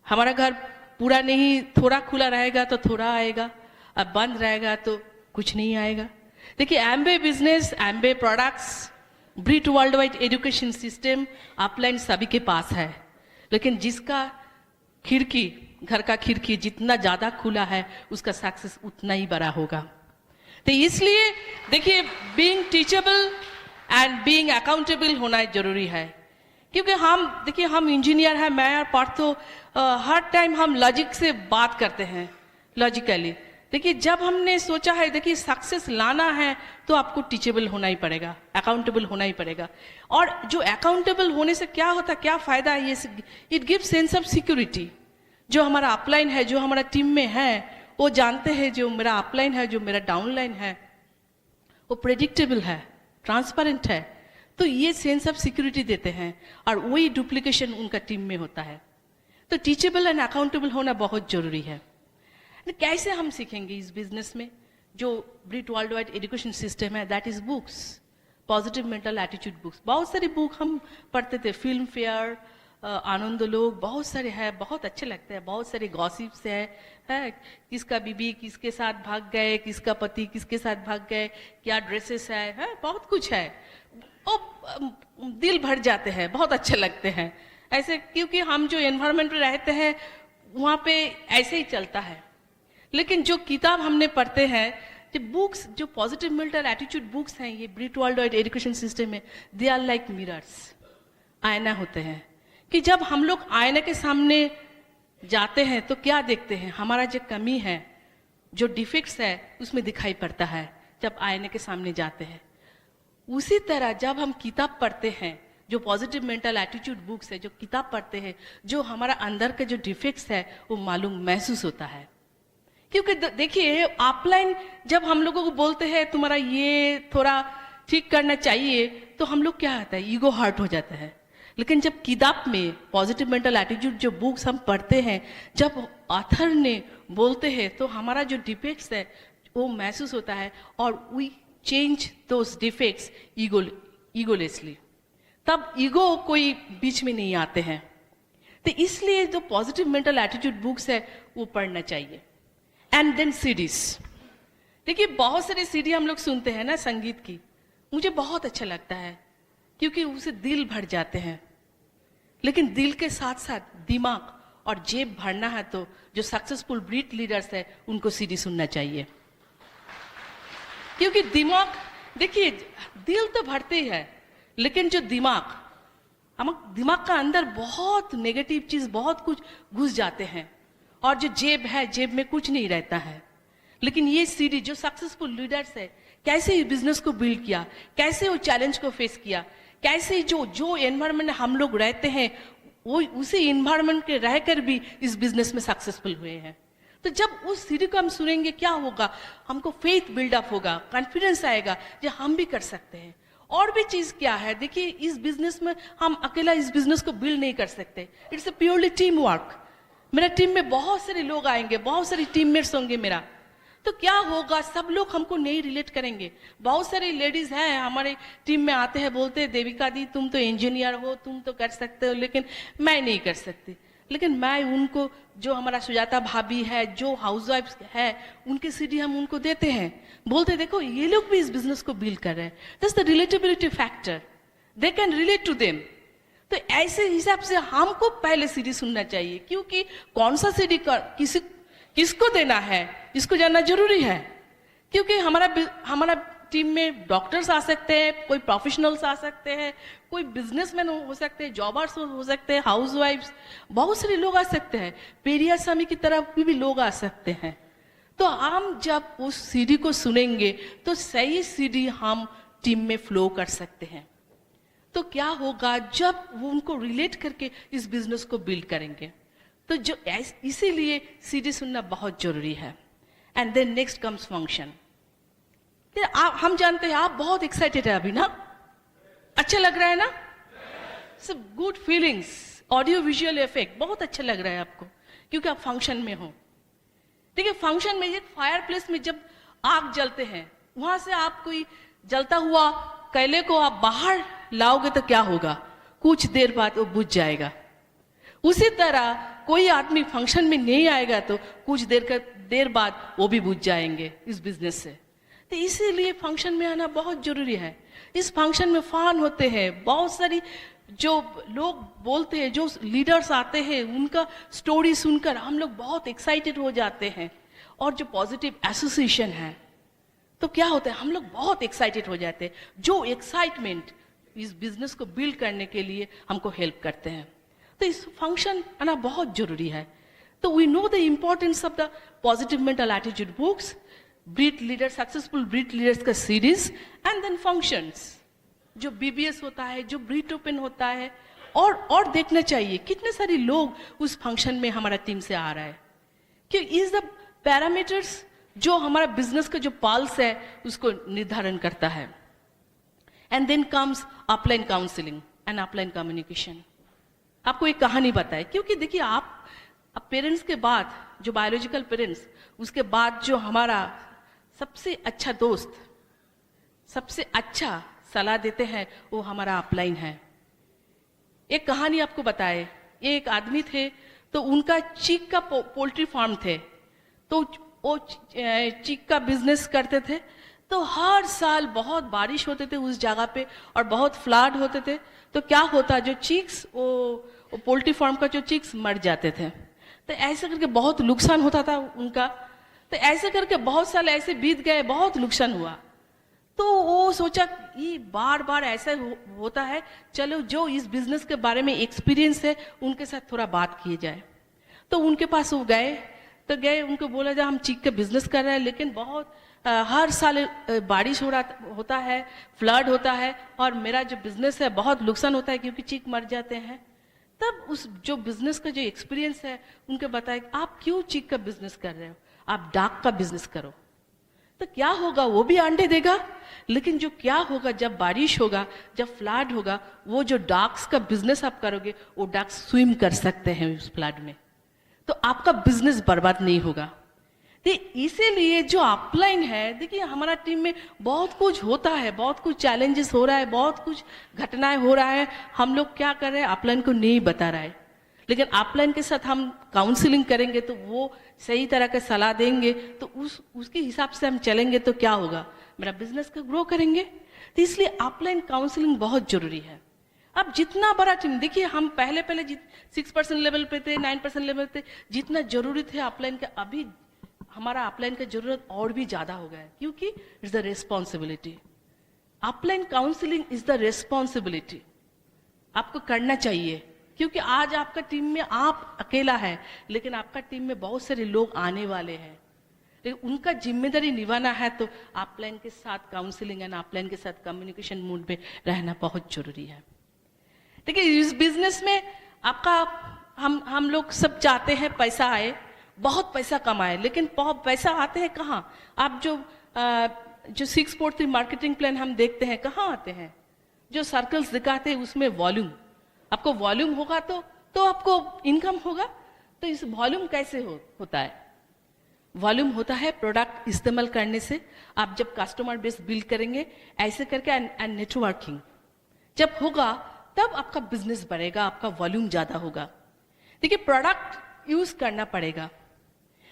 S2: हमारा घर पूरा नहीं, थोड़ा खुला रहेगा तो थोड़ा आएगा, अब बंद रहेगा तो कुछ नहीं आएगा। देखिए, Amway business, Amway products, Britt world wide education system upline सभी के पास है, लेकिन जिसका खिड़की, घर का खिड़की जितना ज्यादा खुला है, उसका सक्सेस उतना ही बड़ा होगा। तो इसलिए देखिए, being teachable and being accountable होना जरूरी है, क्योंकि हम इंजीनियर हैं, मैं और पार्थो, हर टाइम हम लॉजिक से बात करते हैं, लॉजिकली। देखिए, जब हमने सोचा है, देखिए सक्सेस लाना है तो आपको टीचेबल होना ही पड़ेगा, अकाउंटेबल होना ही पड़ेगा। और जो अकाउंटेबल होने से क्या होता, क्या फायदा है, ये it give sense of security. जो हमारा अपलाइन है, जो हमारा टीम में है, वो जानते हैं जो मेरा अपलाइन है, जो मेरा डाउनलाइन है, वो प्रेडिक्टेबल है, ट्रांसपेरेंट है, तो ये सेंस ऑफ सिक्योरिटी देते हैं, और वही डुप्लीकेशन उनका टीम में होता है। तो टीचेबल एंड अकाउंटेबल होना बहुत जरूरी है। कैसे हम सीखेंगे इस बिजनेस में? जो ब्रिट वर्ल्ड वाइड एजुकेशन सिस्टम है, that is books, positive mental attitude books. बहुत सारी बुक हम पढ़ते थे, फिल्म फेयर, आनंद लोग, बहुत सारे हैं, बहुत अच्छे लगते हैं। बहुत सारे गॉसिप्स है, किसका बीबी किसके साथ भाग गए, किसका पति किसके साथ भाग गए, क्या ड्रेसेस है, बहुत कुछ है। और दिल भर जाते हैं, बहुत अच्छे लगते हैं ऐसे, क्योंकि हम जो एनवायरनमेंट में रहते हैं वहाँ पे ऐसे ही चलता है। लेकिन जो किताब हमने पढ़ते हैं, जो बुक्स, जो पॉजिटिव मेंटल एटीट्यूड बुक्स हैं, ये ब्रिट वर्ल्ड वाइड एजुकेशन सिस्टम में, दे आर लाइक मिरर्स, आईना होते हैं। कि जब हम लोग आईने के सामने जाते हैं तो क्या देखते हैं, हमारा जो कमी है, जो डिफेक्ट्स है, उसमें दिखाई पड़ता है जब आईने के सामने जाते हैं। उसी तरह जब हम किताब पढ़ते हैं, जो पॉजिटिव मेंटल एटीट्यूड बुक्स है, जो किताब पढ़ते हैं, जो हमारा अंदर के जो डिफेक्ट्स है वो मालूम महसूस होता है। क्योंकि देखिए, ऑफलाइन जब हम लोगों को बोलते हैं तुम्हारा ये थोड़ा ठीक करना चाहिए, तो हम लोग क्या होता है, ईगो हर्ट हो जाता है। लेकिन जब किताब में पॉजिटिव मेंटल एटीट्यूड जो बुक्स हम पढ़ते हैं, जब ऑथर ने बोलते हैं, तो हमारा जो डिफेक्ट्स है वो महसूस होता है, और वी चेंज दोस डिफेक्ट्स ईगोलेसली। तब ईगो कोई बीच में नहीं आते हैं। तो इसलिए जो पॉजिटिव मेंटल एटीट्यूड बुक्स है वो पढ़ना चाहिए। And then CDs. देखिए, बहुत सारे सीडी हम लोग सुनते हैं ना संगीत की, मुझे बहुत अच्छा लगता है, क्योंकि उसे दिल भर जाते हैं। लेकिन दिल के साथ साथ दिमाग और जेब भरना है, तो जो सक्सेसफुल ब्रिट लीडर्स है उनको सीडी सुनना चाहिए। क्योंकि दिमाग, देखिए दिल तो भरते ही है, लेकिन जो दिमाग का अंदर बहुत नेगेटिव चीज, बहुत कुछ घुस जाते हैं, और जो जेब है, जेब में कुछ नहीं रहता है। लेकिन ये सीडी जो सक्सेसफुल लीडर्स है, कैसे इस बिजनेस को बिल्ड किया, कैसे वो चैलेंज को फेस किया, कैसे जो एनवायरनमेंट हम लोग रहते हैं, वो उसी एनवायरनमेंट के रहकर भी इस बिजनेस में सक्सेसफुल हुए हैं। तो जब उस सीढ़ी को हम सुनेंगे क्या होगा, हमको फेथ बिल्डअप होगा, कॉन्फिडेंस आएगा जो हम भी कर सकते हैं। और भी चीज क्या है, देखिए इस बिजनेस में हम अकेला इस बिजनेस को बिल्ड नहीं कर सकते, it's a purely team work. मेरा टीम में बहुत सारे लोग आएंगे, बहुत सारे टीममेट्स होंगे मेरा, तो क्या होगा, सब लोग हमको नहीं रिलेट करेंगे। बहुत सारी लेडीज हैं हमारे टीम में आते हैं, बोलते हैं देविका दी तुम तो इंजीनियर हो, तुम तो कर सकते हो, लेकिन मैं नहीं कर सकती। लेकिन मैं उनको, जो हमारा सुजाता भाभी है, जो हाउसवाइफ है, उनकी सीढ़ी हम उनको देते हैं, बोलते देखो ये लोग भी इस बिजनेस को बिल्ड कर रहे हैं, that's the relatability factor, they can relate to them. तो ऐसे हिसाब से हमको पहले सीढ़ी सुनना चाहिए, क्योंकि कौन सा सीढ़ी किसको देना है इसको जानना जरूरी है। क्योंकि हमारा टीम में डॉक्टर्स आ सकते हैं, कोई प्रोफेशनल्स आ सकते हैं, कोई बिजनेसमैन हो सकते हैं, जॉबर्स हो सकते हैं, हाउसवाइफ्स, बहुत सारे लोग आ सकते हैं, पेरिया स्वामी की तरफ भी लोग आ सकते हैं। तो हम जब उस सीढ़ी को सुनेंगे तो सही सीढ़ी हम टीम में फ्लो कर सकते हैं। तो क्या होगा जब वो उनको रिलेट करके इस बिजनेस को बिल्ड करेंगे, तो जो इसीलिए सीढ़ी सुनना बहुत जरूरी है। And then next comes function. हम जानते हैं आप बहुत एक्साइटेड है अभी ना, अच्छा लग रहा है ना, सब good feelings, audio visual effect बहुत अच्छा लग रहा है आपको, क्योंकि आप फंक्शन में हो। देखिए फंक्शन में, एक फायर प्लेस में जब आग जलते हैं, वहां से आप कोई जलता हुआ कैले को आप बाहर लाओगे तो क्या होगा, कुछ देर बाद वो बुझ जाएगा। उसी तरह कोई आदमी फंक्शन में नहीं आएगा तो कुछ देर बाद वो भी बुझ जाएंगे इस बिजनेस से। तो इसीलिए फंक्शन में आना बहुत जरूरी है। इस फंक्शन में फन होते हैं, बहुत सारी जो लोग बोलते हैं, जो लीडर्स आते हैं, उनका स्टोरी सुनकर हम लोग बहुत एक्साइटेड हो जाते हैं। और जो पॉजिटिव एसोसिएशन है तो क्या होता है, हम लोग बहुत एक्साइटेड हो जाते हैं, जो एक्साइटमेंट इस बिजनेस को बिल्ड करने के लिए हमको हेल्प करते हैं। तो इस फंक्शन आना बहुत जरूरी है। तो we know the importance of the positive mental attitude books, breed leader, successful breed leaders का सीरीज, एंड देन फंक्शंस, जो बीबीएस होता है, जो ब्रीड ओपन होता है। और देखना चाहिए कितने सारे लोग उस फंक्शन में हमारा टीम से आ रहा है, कि इज द पैरामीटर्स जो हमारा बिजनेस का जो पल्स है उसको निर्धारण करता है। And then comes upline counselling and upline communication. आपको एक कहानी बताए, क्योंकि देखिए आप पेरेंट्स के बाद, जो बायोलॉजिकल पेरेंट्स, उसके बाद जो हमारा सबसे अच्छा दोस्त, सबसे अच्छा सलाह देते हैं, वो हमारा अपलाइन है। एक कहानी आपको बताए, एक आदमी थे, तो उनका चीक का पोल्ट्री फार्म थे, तो वो चीक का बिजनेस करते थे। तो हर साल बहुत बारिश होते थे उस जगह पे और बहुत फ्लड होते थे। तो क्या होता, जो चिक्स, वो पोल्ट्री फार्म का जो चिक्स मर जाते थे। तो ऐसे करके बहुत नुकसान होता था उनका। तो ऐसे करके बहुत साल ऐसे बीत गए, बहुत नुकसान हुआ। तो वो सोचा ये बार बार ऐसा होता है, चलो जो इस बिजनेस के बारे में एक्सपीरियंस है उनके साथ थोड़ा बात किए जाए। तो उनके पास वो गए, उनको बोला जाए हम चीक का बिजनेस कर रहे हैं, लेकिन बहुत हर साल बारिश होता है, फ्लड होता है, और मेरा जो बिजनेस है बहुत नुकसान होता है क्योंकि चीक मर जाते हैं। तब उस जो बिजनेस का जो एक्सपीरियंस है उनके बताया आप क्यों चीक का बिजनेस कर रहे हो, आप डाक का बिजनेस करो। तो क्या होगा, वो भी अंडे देगा, लेकिन जो क्या होगा जब बारिश होगा, जब फ्लड होगा, वो जो डाक्स का बिजनेस आप करोगे, वो डाक्स स्विम कर सकते हैं उस फ्लड में, तो आपका बिजनेस बर्बाद नहीं होगा। इसीलिए जो अपलाइन है, देखिए हमारा टीम में बहुत कुछ होता है, बहुत कुछ चैलेंजेस हो रहा है, बहुत कुछ घटनाएं हो रहा है। हम लोग क्या कर रहे हैं, अपलाइन को नहीं बता रहा है, लेकिन अपलाइन के साथ हम काउंसलिंग करेंगे तो वो सही तरह का सलाह देंगे, तो उसके हिसाब से हम चलेंगे तो क्या होगा, मेरा बिजनेस को ग्रो करेंगे। तो इसलिए अपलाइन काउंसलिंग बहुत जरूरी है। अब जितना बड़ा टीम, देखिए हम पहले 6% लेवल पे थे, 9% लेवल पे, जितना जरूरी थे अपलाइन का, अभी हमारा अपलाइन का जरूरत और भी ज्यादा हो गया है, क्योंकि it's the responsibility. Upline counselling is the responsibility, आपको करना चाहिए, क्योंकि आज आपका टीम में आप अकेला है, लेकिन आपका टीम में बहुत सारे लोग आने वाले हैं, लेकिन उनका जिम्मेदारी निभाना है। तो अपलाइन के साथ काउंसलिंग एंड अपलाइन के साथ कम्युनिकेशन मूड में रहना बहुत जरूरी है। देखिए इस बिजनेस में आपका हम लोग सब चाहते हैं पैसा आए, बहुत पैसा कमाए, लेकिन पैसा आते हैं कहाँ? आप जो 643 मार्केटिंग प्लान हम देखते हैं, कहाँ आते हैं? जो सर्कल्स दिखाते हैं उसमें वॉल्यूम, आपको वॉल्यूम होगा तो आपको इनकम होगा। तो इस वॉल्यूम कैसे होता है? वॉल्यूम होता है प्रोडक्ट इस्तेमाल करने से। आप जब कस्टमर बेस बिल्ड करेंगे ऐसे करके, एंड नेटवर्किंग जब होगा तब आपका बिजनेस बढ़ेगा, आपका वॉल्यूम ज्यादा होगा। देखिए, प्रोडक्ट यूज करना पड़ेगा।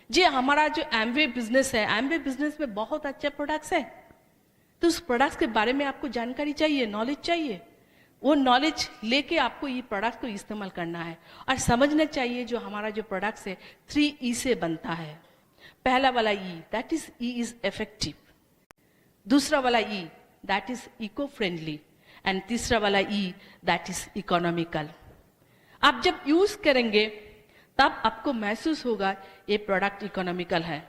S2: जी, हमारा जो एमवे बिजनेस है, एमवे बिजनेस में बहुत अच्छे प्रोडक्ट्स है, तो उस प्रोडक्ट्स के बारे में आपको जानकारी चाहिए, नॉलेज चाहिए। वो नॉलेज लेके आपको ये प्रोडक्ट को इस्तेमाल करना है और समझना चाहिए जो हमारा जो प्रोडक्ट्स है 3E से बनता है। पहला वाला E, that is E is effective. दूसरा वाला E, that is eco friendly. And तीसरा वाला E, दैट इज इकोनॉमिकल। आप जब यूज करेंगे तब आपको महसूस होगा ये प्रोडक्ट इकोनॉमिकल है।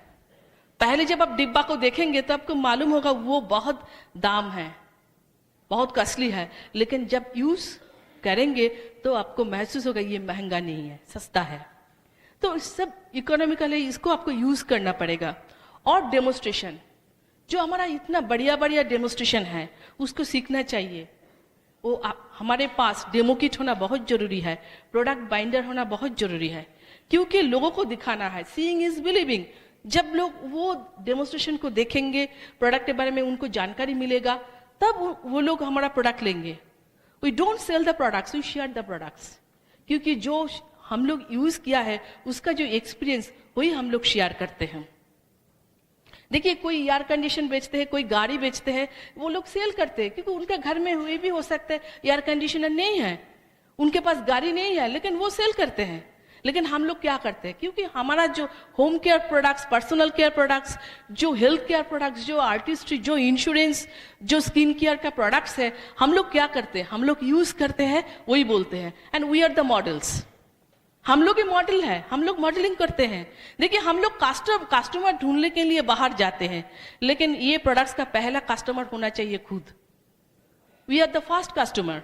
S2: पहले जब आप डिब्बा को देखेंगे तो आपको मालूम होगा वो बहुत दाम है, बहुत कॉस्टली है, लेकिन जब यूज करेंगे तो आपको महसूस होगा ये महंगा नहीं है, सस्ता है। तो सब इकोनॉमिकल है, इसको आपको यूज करना पड़ेगा। और डेमोस्ट्रेशन, जो हमारा इतना बढ़िया बढ़िया डेमोस्ट्रेशन है उसको सीखना चाहिए। वो हमारे पास डेमो किट होना बहुत जरूरी है, प्रोडक्ट बाइंडर होना बहुत जरूरी है, क्योंकि लोगों को दिखाना है। Seeing is believing. जब लोग वो डेमोस्ट्रेशन को देखेंगे, प्रोडक्ट के बारे में उनको जानकारी मिलेगा, तब वो लोग हमारा प्रोडक्ट लेंगे। We don't sell the products, we share the products, क्योंकि जो हम लोग यूज किया है उसका जो एक्सपीरियंस वही हम लोग शेयर करते हैं। देखिए, कोई एयर कंडीशन बेचते हैं, कोई गाड़ी बेचते हैं, वो लोग सेल करते हैं क्योंकि उनके घर में हुए भी हो सकते हैं एयर कंडीशनर नहीं है, उनके पास गाड़ी नहीं है, लेकिन वो सेल करते हैं। लेकिन हम लोग क्या करते हैं, क्योंकि हमारा जो home care products, personal care products, जो हेल्थ केयर प्रोडक्ट्स, जो आर्टिस्ट्री, जो इंश्योरेंस, जो स्किन केयर का प्रोडक्ट्स है, हम लोग क्या करते हैं, हम लोग यूज करते हैं, वही बोलते हैं। And we are the models. हम लोग ही मॉडल है, हम लोग मॉडलिंग करते हैं। देखिए, हम लोग कस्टमर ढूंढने के लिए बाहर जाते हैं, लेकिन ये प्रोडक्ट्स का पहला कस्टमर होना चाहिए खुद। We are the first customer.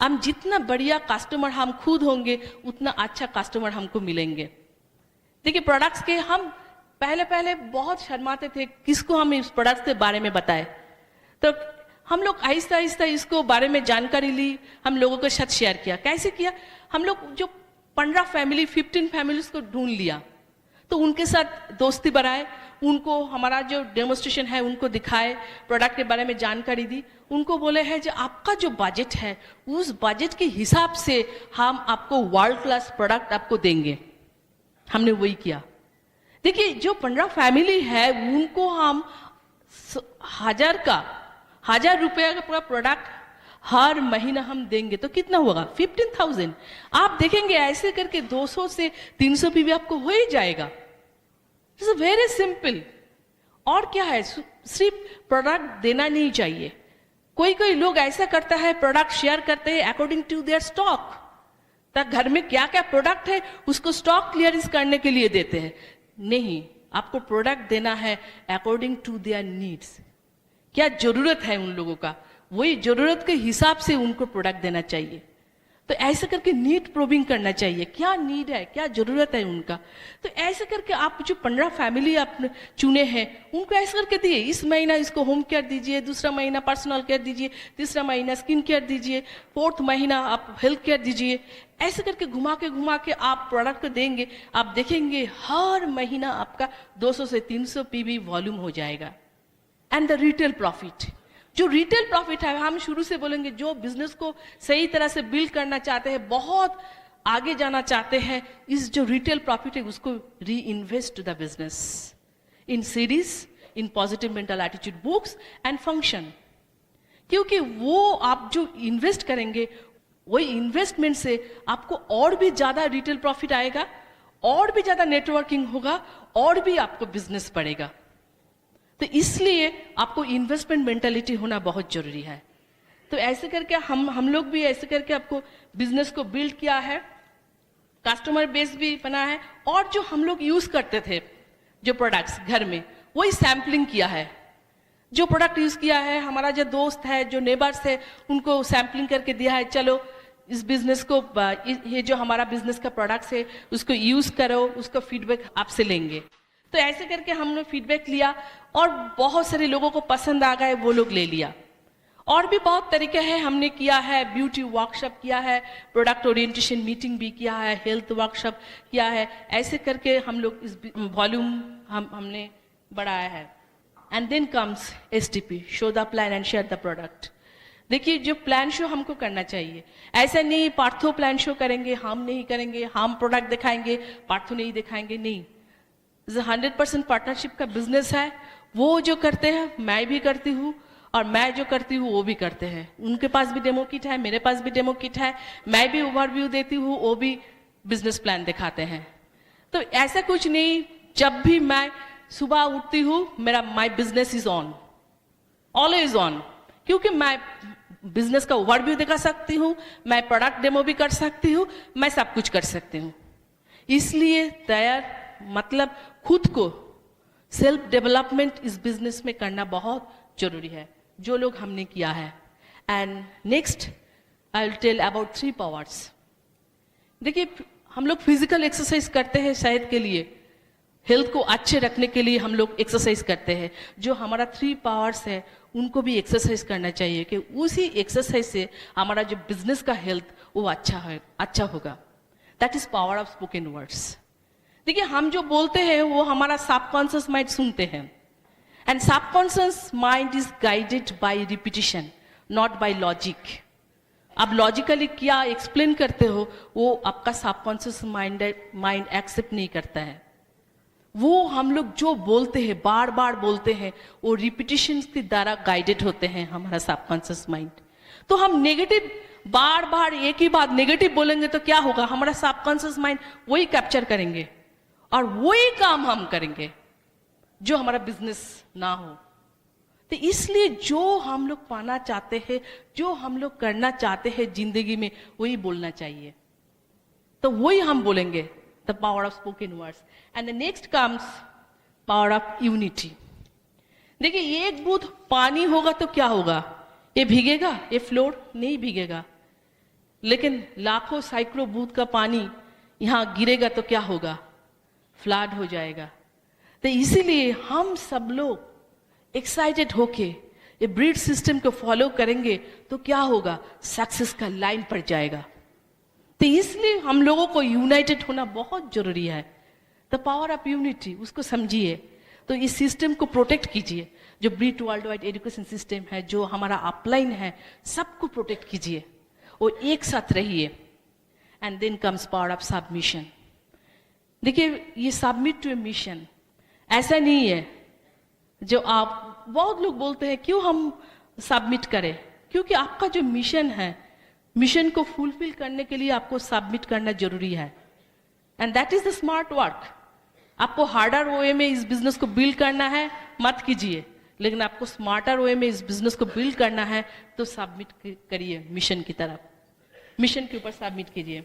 S2: हम जितना बढ़िया कस्टमर हम खुद होंगे उतना अच्छा कस्टमर हमको मिलेंगे। देखिए, प्रोडक्ट्स के हम पहले बहुत शर्माते थे, किसको हम इस प्रोडक्ट्स के बारे में बताएं। तो हम लोग आहिस्ता आहिस्ता इसको बारे में जानकारी ली, हम लोगों के साथ शेयर किया। कैसे किया? हम लोग जो 15 फैमिली, 15 फैमिलीज को ढूंढ लिया, तो उनके साथ दोस्ती बढ़ाए, उनको हमारा जो डेमोस्ट्रेशन है उनको दिखाए, प्रोडक्ट के बारे में जानकारी दी, उनको बोले हैं जो आपका जो बजट है उस बजट के हिसाब से हम आपको वर्ल्ड क्लास प्रोडक्ट आपको देंगे। हमने वही किया। देखिए, जो 15 फैमिली है उनको हम 1000 रुपया का पूरा प्रोडक्ट हर महीना हम देंगे, तो कितना होगा? 15,000। आप देखेंगे ऐसे करके 200 से 300 भी आपको हो ही जाएगा। It's very simple. और क्या है, सिर्फ प्रोडक्ट देना नहीं चाहिए। कोई लोग ऐसा करता है, प्रोडक्ट शेयर करते हैं अकॉर्डिंग टू देयर स्टॉक। तक घर में क्या क्या प्रोडक्ट है उसको स्टॉक क्लियरेंस करने के लिए देते हैं। नहीं, आपको प्रोडक्ट देना है अकॉर्डिंग टू देयर नीड्स। क्या जरूरत है उन लोगों का, वही जरूरत के हिसाब से उनको प्रोडक्ट देना चाहिए। तो ऐसे करके नीड प्रोबिंग करना चाहिए, क्या नीड है, क्या जरूरत है उनका। तो ऐसे करके आप जो 15 फैमिली आपने चुने हैं उनको ऐसे करके दिए, इस महीना इसको होम केयर दीजिए, दूसरा महीना पर्सनल केयर दीजिए, तीसरा महीना स्किन केयर दीजिए, 4th महीना आप हेल्थ केयर दीजिए। ऐसे करके घुमा के आप प्रोडक्ट को देंगे, आप देखेंगे हर महीना आपका 200 से 300 पीवी वॉल्यूम हो जाएगा। एंड द रिटेल प्रॉफिट, जो रिटेल प्रॉफिट है, हम शुरू से बोलेंगे, जो बिजनेस को सही तरह से बिल्ड करना चाहते हैं, बहुत आगे जाना चाहते हैं, इस जो रिटेल प्रॉफिट है उसको reinvest to the business in series, in positive mental attitude, books and function. क्योंकि वो आप जो इन्वेस्ट करेंगे वही इन्वेस्टमेंट से आपको और भी ज्यादा रिटेल प्रॉफिट आएगा, और भी ज्यादा नेटवर्किंग होगा, और भी आपको बिजनेस बढ़ेगा। तो इसलिए आपको इन्वेस्टमेंट मेंटालिटी होना बहुत जरूरी है। तो ऐसे करके हम लोग भी ऐसे करके आपको बिजनेस को बिल्ड किया है, कस्टमर बेस भी बना है, और जो हम लोग यूज करते थे जो प्रोडक्ट्स घर में, वही सैम्पलिंग किया है। जो प्रोडक्ट यूज किया है, हमारा जो दोस्त है, जो नेबर्स है, उनको सैम्पलिंग करके दिया है, चलो इस बिजनेस को ये जो हमारा बिजनेस का प्रोडक्ट्स है उसको यूज करो, उसका फीडबैक आपसे लेंगे। तो ऐसे करके हमने फीडबैक लिया और बहुत सारे लोगों को पसंद आ गए, वो लोग ले लिया। और भी बहुत तरीके हैं हमने किया है, ब्यूटी वर्कशॉप किया है, प्रोडक्ट ओरिएंटेशन मीटिंग भी किया है, हेल्थ वर्कशॉप किया है। ऐसे करके हम लोग इस वॉल्यूम हमने बढ़ाया है। And then comes STP, show the plan and share the product. देखिए जो प्लान शो हमको करना चाहिए, ऐसा नहीं पार्थो प्लान शो करेंगे, हम नहीं करेंगे, हम प्रोडक्ट दिखाएंगे, पार्थो नहीं दिखाएंगे, नहीं। 100% पार्टनरशिप का बिजनेस है। वो जो करते हैं मैं भी करती हूँ, और मैं जो करती हूँ वो भी करते हैं। उनके पास भी डेमो किट है, मेरे पास भी डेमो किट है, मैं भी ओवरव्यू देती हूँ, वो भी बिजनेस प्लान दिखाते हैं। तो ऐसा कुछ नहीं, जब भी मैं सुबह उठती हूँ मेरा my business is on, always on, क्योंकि मैं बिजनेस का ओवरव्यू दिखा सकती हूँ, मैं प्रोडक्ट डेमो भी कर सकती हूँ, मैं सब कुछ कर सकती हूँ। इसलिए तैयार मतलब खुद को सेल्फ डेवलपमेंट इस बिजनेस में करना बहुत जरूरी है, जो लोग हमने किया है। And next I will tell about 3 powers. देखिए हम लोग फिजिकल एक्सरसाइज करते हैं सेहत के लिए, हेल्थ को अच्छे रखने के लिए हम लोग एक्सरसाइज करते हैं। जो हमारा 3 पावर्स है उनको भी एक्सरसाइज करना चाहिए, कि उसी एक्सरसाइज से हमारा जो बिजनेस का हेल्थ वो अच्छा होगा। That is power of spoken words. देखिए हम जो बोलते हैं वो हमारा सबकॉन्शियस माइंड सुनते हैं, and subconscious mind is guided by repetition, not by logic. आप लॉजिकली क्या एक्सप्लेन करते हो वो आपका सबकॉन्शियस माइंड एक्सेप्ट नहीं करता है। वो हम लोग जो बोलते हैं, बार बार बोलते हैं, वो रिपीटिशन के द्वारा गाइडेड होते हैं हमारा सबकॉन्शियस माइंड। तो हम नेगेटिव बार बार एक ही बात नेगेटिव बोलेंगे तो क्या होगा, हमारा सबकॉन्शियस माइंड वही कैप्चर करेंगे और वही काम हम करेंगे जो हमारा बिजनेस ना हो। तो इसलिए जो हम लोग पाना चाहते हैं, जो हम लोग करना चाहते हैं जिंदगी में, वही बोलना चाहिए। तो वही हम बोलेंगे, the power of spoken words. And the next comes power of unity. देखिए एक बूंद पानी होगा तो क्या होगा, ये भीगेगा, ये फ्लोर नहीं भीगेगा। लेकिन लाखों सैकड़ों बूंद का पानी यहां गिरेगा तो क्या होगा, फ्लड हो जाएगा। तो इसीलिए हम सब लोग एक्साइटेड होके ये ब्रीड सिस्टम को फॉलो करेंगे तो क्या होगा, सक्सेस का लाइन पर जाएगा। तो इसलिए हम लोगों को यूनाइटेड होना बहुत जरूरी है। द पावर ऑफ यूनिटी, उसको समझिए। तो इस सिस्टम को प्रोटेक्ट कीजिए, जो breed world wide education system है, जो हमारा अपलाइन है, सबको प्रोटेक्ट कीजिए और एक साथ रहिए। And then comes power of submission. देखिए ये सबमिट टू ए मिशन ऐसा नहीं है जो आप, बहुत लोग बोलते हैं क्यों हम सबमिट करें, क्योंकि आपका जो मिशन है, मिशन को फुलफिल करने के लिए आपको सबमिट करना जरूरी है। And that is the smart work. आपको हार्डर वे में इस बिजनेस को बिल्ड करना है, मत कीजिए, लेकिन आपको स्मार्टर वे में इस बिजनेस को बिल्ड करना है तो सबमिट करिए मिशन की तरफ, मिशन के ऊपर सबमिट कीजिए।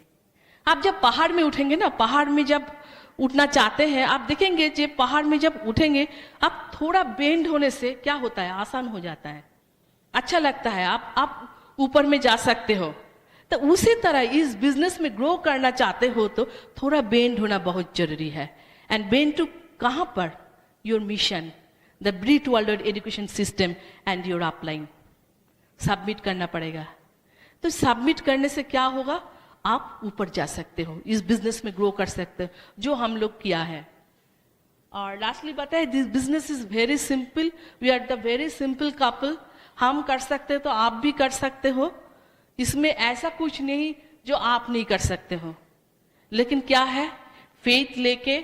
S2: आप जब पहाड़ में उठेंगे ना, पहाड़ में जब उठना चाहते हैं, आप देखेंगे जब पहाड़ में जब उठेंगे, आप थोड़ा बेंड होने से क्या होता है, आसान हो जाता है, अच्छा लगता है, आप ऊपर में जा सकते हो। तो उसी तरह इस बिजनेस में ग्रो करना चाहते हो तो थोड़ा बेंड होना बहुत जरूरी है। एंड बेंड टू कहां पर, your mission, the breed world education system and your upline. Submit करना पड़ेगा। तो सबमिट करने से क्या होगा, आप ऊपर जा सकते हो, इस बिजनेस में ग्रो कर सकते हो, जो हम लोग किया है। और लास्टली बताए, this business is very simple, we are the very simple couple. हम कर सकते हो तो आप भी कर सकते हो। इसमें ऐसा कुछ नहीं जो आप नहीं कर सकते हो, लेकिन क्या है, फेथ लेके,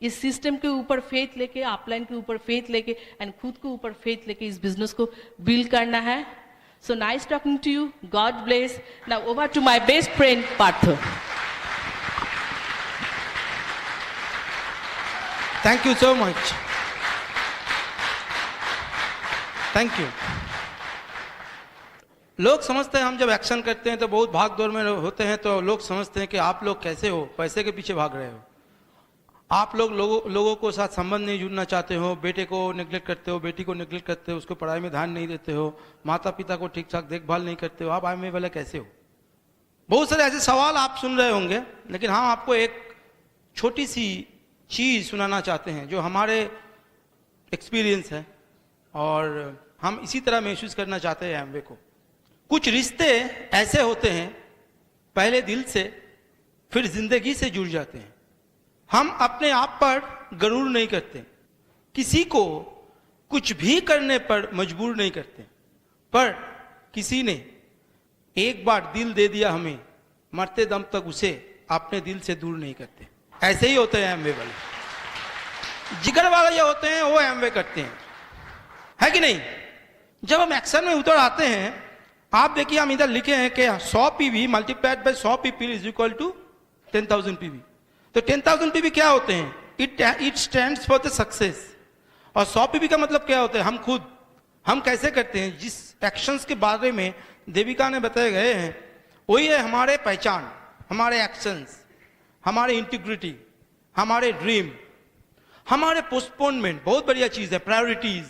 S2: इस सिस्टम के ऊपर फेथ लेके, अपलाइन के ऊपर फेथ लेके एंड खुद के ऊपर फेथ लेके इस बिजनेस को बिल्ड करना है। So nice talking to you. God bless. Now over to my best friend, Partho.
S1: Thank you so much. Thank you. लोग समझते हैं हम जब एक्शन करते हैं तो बहुत भाग दौड़ में होते हैं, तो लोग समझते हैं कि आप लोग कैसे हो, पैसे के पीछे भाग रहे हो, आप लोग लोगों को साथ संबंध नहीं जुड़ना चाहते हो, बेटे को नेग्लेक्ट करते हो, बेटी को नेग्लेक्ट करते हो, उसको पढ़ाई में ध्यान नहीं देते हो, माता पिता को ठीक ठाक देखभाल नहीं करते हो, आप आने वाले कैसे हो। बहुत सारे ऐसे सवाल आप सुन रहे होंगे, लेकिन हम आपको एक छोटी सी चीज सुनाना चाहते हैं जो हमारे एक्सपीरियंस है और हम इसी तरह महसूस करना चाहते हैं एमवे को। कुछ रिश्ते ऐसे होते हैं, पहले दिल से फिर जिंदगी से जुड़ जाते हैं। हम अपने आप पर गरूर नहीं करते, किसी को कुछ भी करने पर मजबूर नहीं करते, पर किसी ने एक बार दिल दे दिया हमें, मरते दम तक उसे अपने दिल से दूर नहीं करते। ऐसे ही होते हैं एमवे वाले। जिगर वाले जो होते हैं वो एमवे करते हैं, है कि नहीं? जब हम एक्शन में उतर आते हैं, आप देखिए हम इधर लिखे हैं कि 100 PV multiplied by 100 PP is equal to 10,000 PV. तो 10,000 पीवी क्या होते हैं? It stands for the success. और 100 पीवी का मतलब क्या होता है? हम खुद, हम कैसे करते हैं, जिस एक्शंस के बारे में देविका ने बताए गए हैं वही है हमारे पहचान, हमारे एक्शंस, हमारे इंटीग्रिटी, हमारे ड्रीम, हमारे पोस्टपोनमेंट। बहुत बढ़िया चीज है priorities.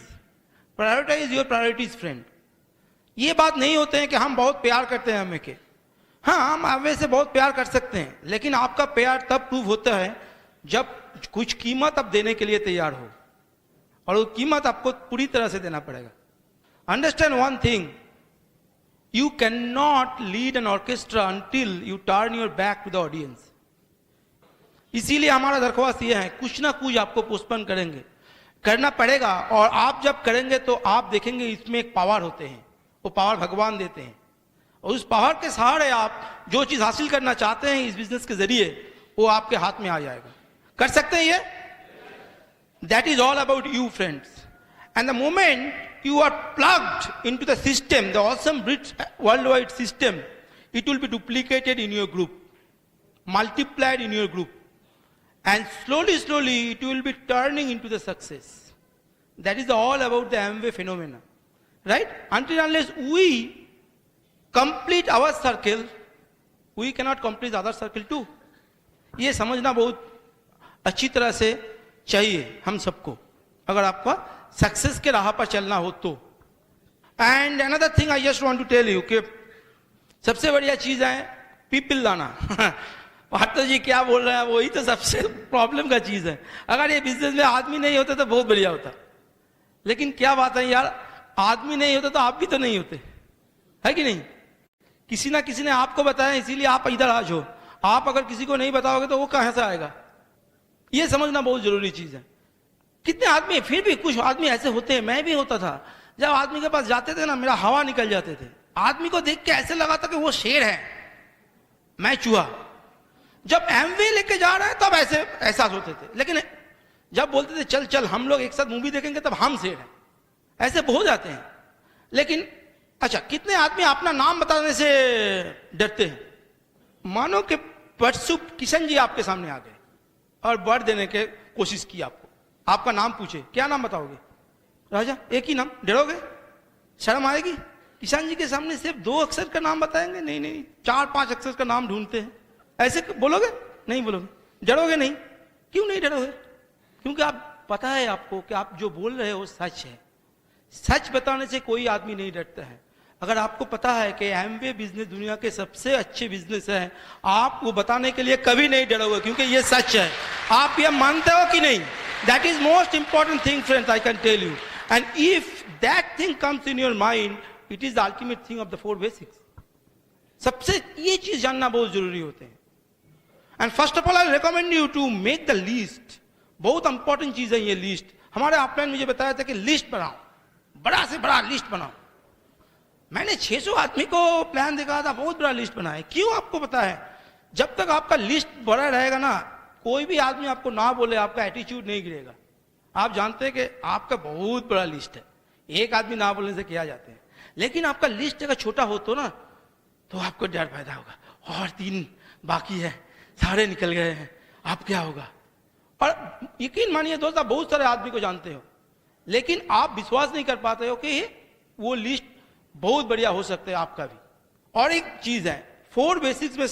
S1: Prioritize your priorities friend. ये बात नहीं होते हैं कि हम बहुत प्यार करते हैं हमें के, हाँ हम एमवे से बहुत प्यार कर सकते हैं, लेकिन आपका प्यार तब प्रूव होता है जब कुछ कीमत आप देने के लिए तैयार हो, और वो कीमत आपको पूरी तरह से देना पड़ेगा। Understand one thing, you can not lead an orchestra until you turn your back to the audience. इसीलिए हमारा दरख्वास्त यह है, कुछ ना कुछ आपको पोस्टपोन करेंगे, करना पड़ेगा। और आप जब करेंगे तो आप देखेंगे इसमें एक पावर होते हैं, वो पावर भगवान देते हैं, और उस पावर के सहारे आप जो चीज हासिल करना चाहते हैं इस बिजनेस के जरिए, वो आपके हाथ में आ जाएगा। कर सकते हैं ये? That is all about you friends. And the moment you are plugged into the system, the awesome rich worldwide system, it will be duplicated in your group, multiplied in your group, and slowly it will be turning into the success. That is all about the Amway phenomena, right? Until unless we complete our circle, we cannot complete other circle too. ये समझना बहुत अच्छी तरह से चाहिए हम सबको, अगर आपका सक्सेस के राह पर चलना हो तो। And another thing I just want to tell you कि सबसे बढ़िया चीज है पीपल लाना। पार्थ जी क्या बोल रहे हैं, वही तो सबसे प्रॉब्लम का चीज है। अगर ये बिजनेस में आदमी नहीं होते तो बहुत बढ़िया होता, लेकिन क्या बात है यार, आदमी नहीं होते तो आप भी तो नहीं होते, है कि नहीं? किसी ना किसी ने आपको बताया, इसीलिए आप इधर आज हो। आप अगर किसी को नहीं बताओगे तो वो कहां से आएगा? ये समझना बहुत जरूरी चीज है। कितने आदमी, फिर भी कुछ आदमी ऐसे होते हैं, मैं भी होता था, जब आदमी के पास जाते थे ना मेरा हवा निकल जाते थे। आदमी को देख के ऐसे लगा था कि वो शेर है, मैं चूहा। जब एमवे लेके जा रहे हैं तब ऐसे एहसास होते थे, लेकिन जब बोलते थे चल चल हम लोग एक साथ मूवी देखेंगे तब हम शेर हैं, ऐसे हो जाते हैं। लेकिन अच्छा, कितने आदमी अपना नाम बताने से डरते हैं? मानो कि परसु किशन जी आपके सामने आ गए और वर्ड देने की कोशिश की, आपको आपका नाम पूछे, क्या नाम बताओगे? राजा, एक ही नाम, डरोगे? शर्म आएगी? किसान जी के सामने सिर्फ 2 अक्षर का नाम बताएंगे? नहीं नहीं, 4-5 अक्षर का नाम ढूंढते हैं। ऐसे बोलोगे? नहीं बोलोगे। डरोगे? नहीं। क्यों नहीं डरोगे? क्योंकि आप, पता है आपको कि आप जो बोल रहे हो सच है। सच बताने से कोई आदमी नहीं डरता है। अगर आपको पता है कि एमवे बिजनेस दुनिया के सबसे अच्छे बिजनेस है, आप वो बताने के लिए कभी नहीं डरोगे, क्योंकि ये सच है। आप ये मानते हो कि नहीं? That is most important thing, friends, I can tell you. And if that thing comes in your mind, it is the ultimate thing of the 4 basics. सबसे ये चीज जानना बहुत जरूरी होते हैं। And first of all, I recommend you to make the list. बहुत important चीज है ये लिस्ट। हमारे अपलाइन मुझे बताया था कि लिस्ट बनाओ, बड़ा से बड़ा लिस्ट बनाओ। मैंने 600 आदमी को प्लान दिखाया था, बहुत बड़ा लिस्ट बनाया। क्यों? आपको पता है, जब तक आपका लिस्ट बड़ा रहेगा ना, कोई भी आदमी आपको ना बोले, आपका एटीट्यूड नहीं गिरेगा। आप जानते हैं कि आपका बहुत बड़ा लिस्ट है, एक आदमी ना बोलने से किया जाते हैं। लेकिन आपका लिस्ट अगर छोटा हो तो ना, तो आपको डर पैदा होगा, और 3 बाकी है, सारे निकल गए हैं, आप क्या होगा? और यकीन मानिए दोस्त, आप बहुत सारे आदमी को जानते हो, लेकिन आप विश्वास नहीं कर पाते हो कि वो लिस्ट बहुत बढ़िया हो सकता है आपका भी। और एक चीज है, 4 बेसिक्स में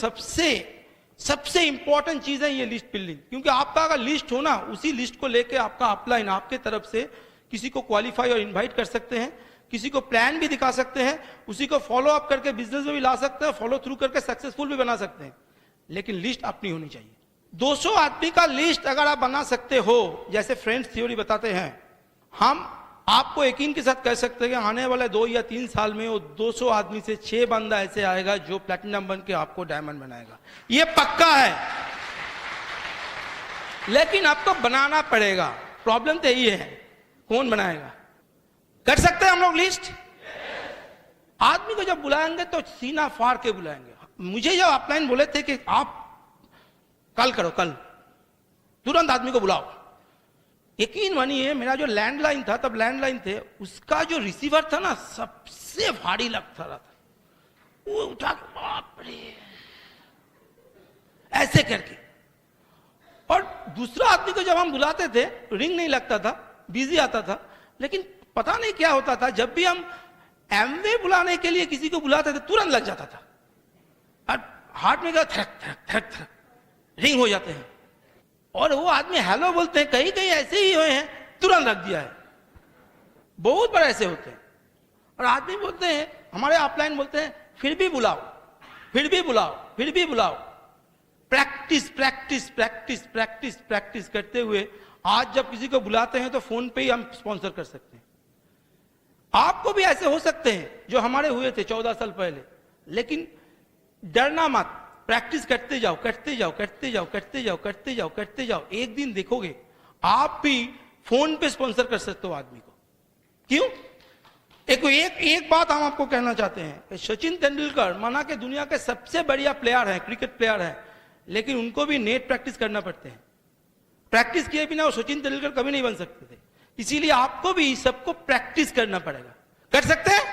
S1: सबसे इंपॉर्टेंट चीज है ये लिस्ट बिल्डिंग। क्योंकि आपका अगर लिस्ट हो ना, उसी लिस्ट को लेके आपका अपलाइन आपके तरफ से किसी को क्वालिफाई और इनवाइट कर सकते हैं, किसी को प्लान भी दिखा सकते हैं, उसी को फॉलो अप करके बिजनेस में भी ला सकते हैं, फॉलो थ्रू करके सक्सेसफुल भी बना सकते हैं, लेकिन लिस्ट अपनी होनी चाहिए। 200 आदमी का लिस्ट अगर आप बना सकते हो, जैसे फ्रेंड्स थ्योरी बताते हैं, हम आपको यकीन के साथ कह सकते हैं कि आने वाले 2 या 3 साल में वो 200 आदमी से 6 बंदा ऐसे आएगा जो प्लैटिनम बन के आपको डायमंड बनाएगा, ये पक्का है। लेकिन आपको बनाना पड़ेगा। प्रॉब्लम तो यही है, कौन बनाएगा? कर सकते हैं हम लोग लिस्ट? आदमी को जब बुलाएंगे तो सीना फाड़ के बुलाएंगे। मुझे जब अपलाइन बोले थे कि आप कल करो, कल तुरंत आदमी को बुलाओ, यकीन मानिए मेरा जो लैंडलाइन था, तब लैंडलाइन थे, उसका जो रिसीवर था ना सबसे भारी लगता रहा था। वो उठा के बाप रे ऐसे करके, और दूसरा आदमी को जब हम बुलाते थे रिंग नहीं लगता था, बिजी आता था, लेकिन पता नहीं क्या होता था, जब भी हम एमवे बुलाने के लिए किसी को बुलाते थे तुरंत लग जाता था, और हार्ट में क्या थरक थरक थरक थरक रिंग हो जाते हैं। और वो आदमी हेलो बोलते हैं, कहीं कहीं ऐसे ही हुए हैं, तुरंत रख दिया है। बहुत बार ऐसे होते हैं। और आदमी बोलते हैं, हमारे अपलाइन बोलते हैं, फिर भी बुलाओ, फिर भी बुलाओ, फिर भी बुलाओ। Practice practice practice practice practice करते हुए आज जब किसी को बुलाते हैं तो फोन पे ही हम स्पॉन्सर कर सकते हैं। आपको भी ऐसे हो सकते हैं जो हमारे हुए थे 14 साल पहले, लेकिन डरना मत, प्रैक्टिस करते जाओ, करते जाओ, करते जाओ, करते जाओ, करते जाओ, करते जाओ। एक दिन देखोगे आप भी फोन पे स्पॉन्सर कर सकते हो आदमी को। क्यों? एक बात हम आपको कहना चाहते हैं, सचिन तेंदुलकर माना कि दुनिया के सबसे बढ़िया प्लेयर हैं, क्रिकेट प्लेयर हैं, लेकिन उनको भी नेट प्रैक्टिस करना पड़ते हैं। प्रैक्टिस किए बिना वो सचिन तेंदुलकर कभी नहीं बन सकते थे। इसीलिए आपको भी सबको प्रैक्टिस करना पड़ेगा। कर सकते हैं?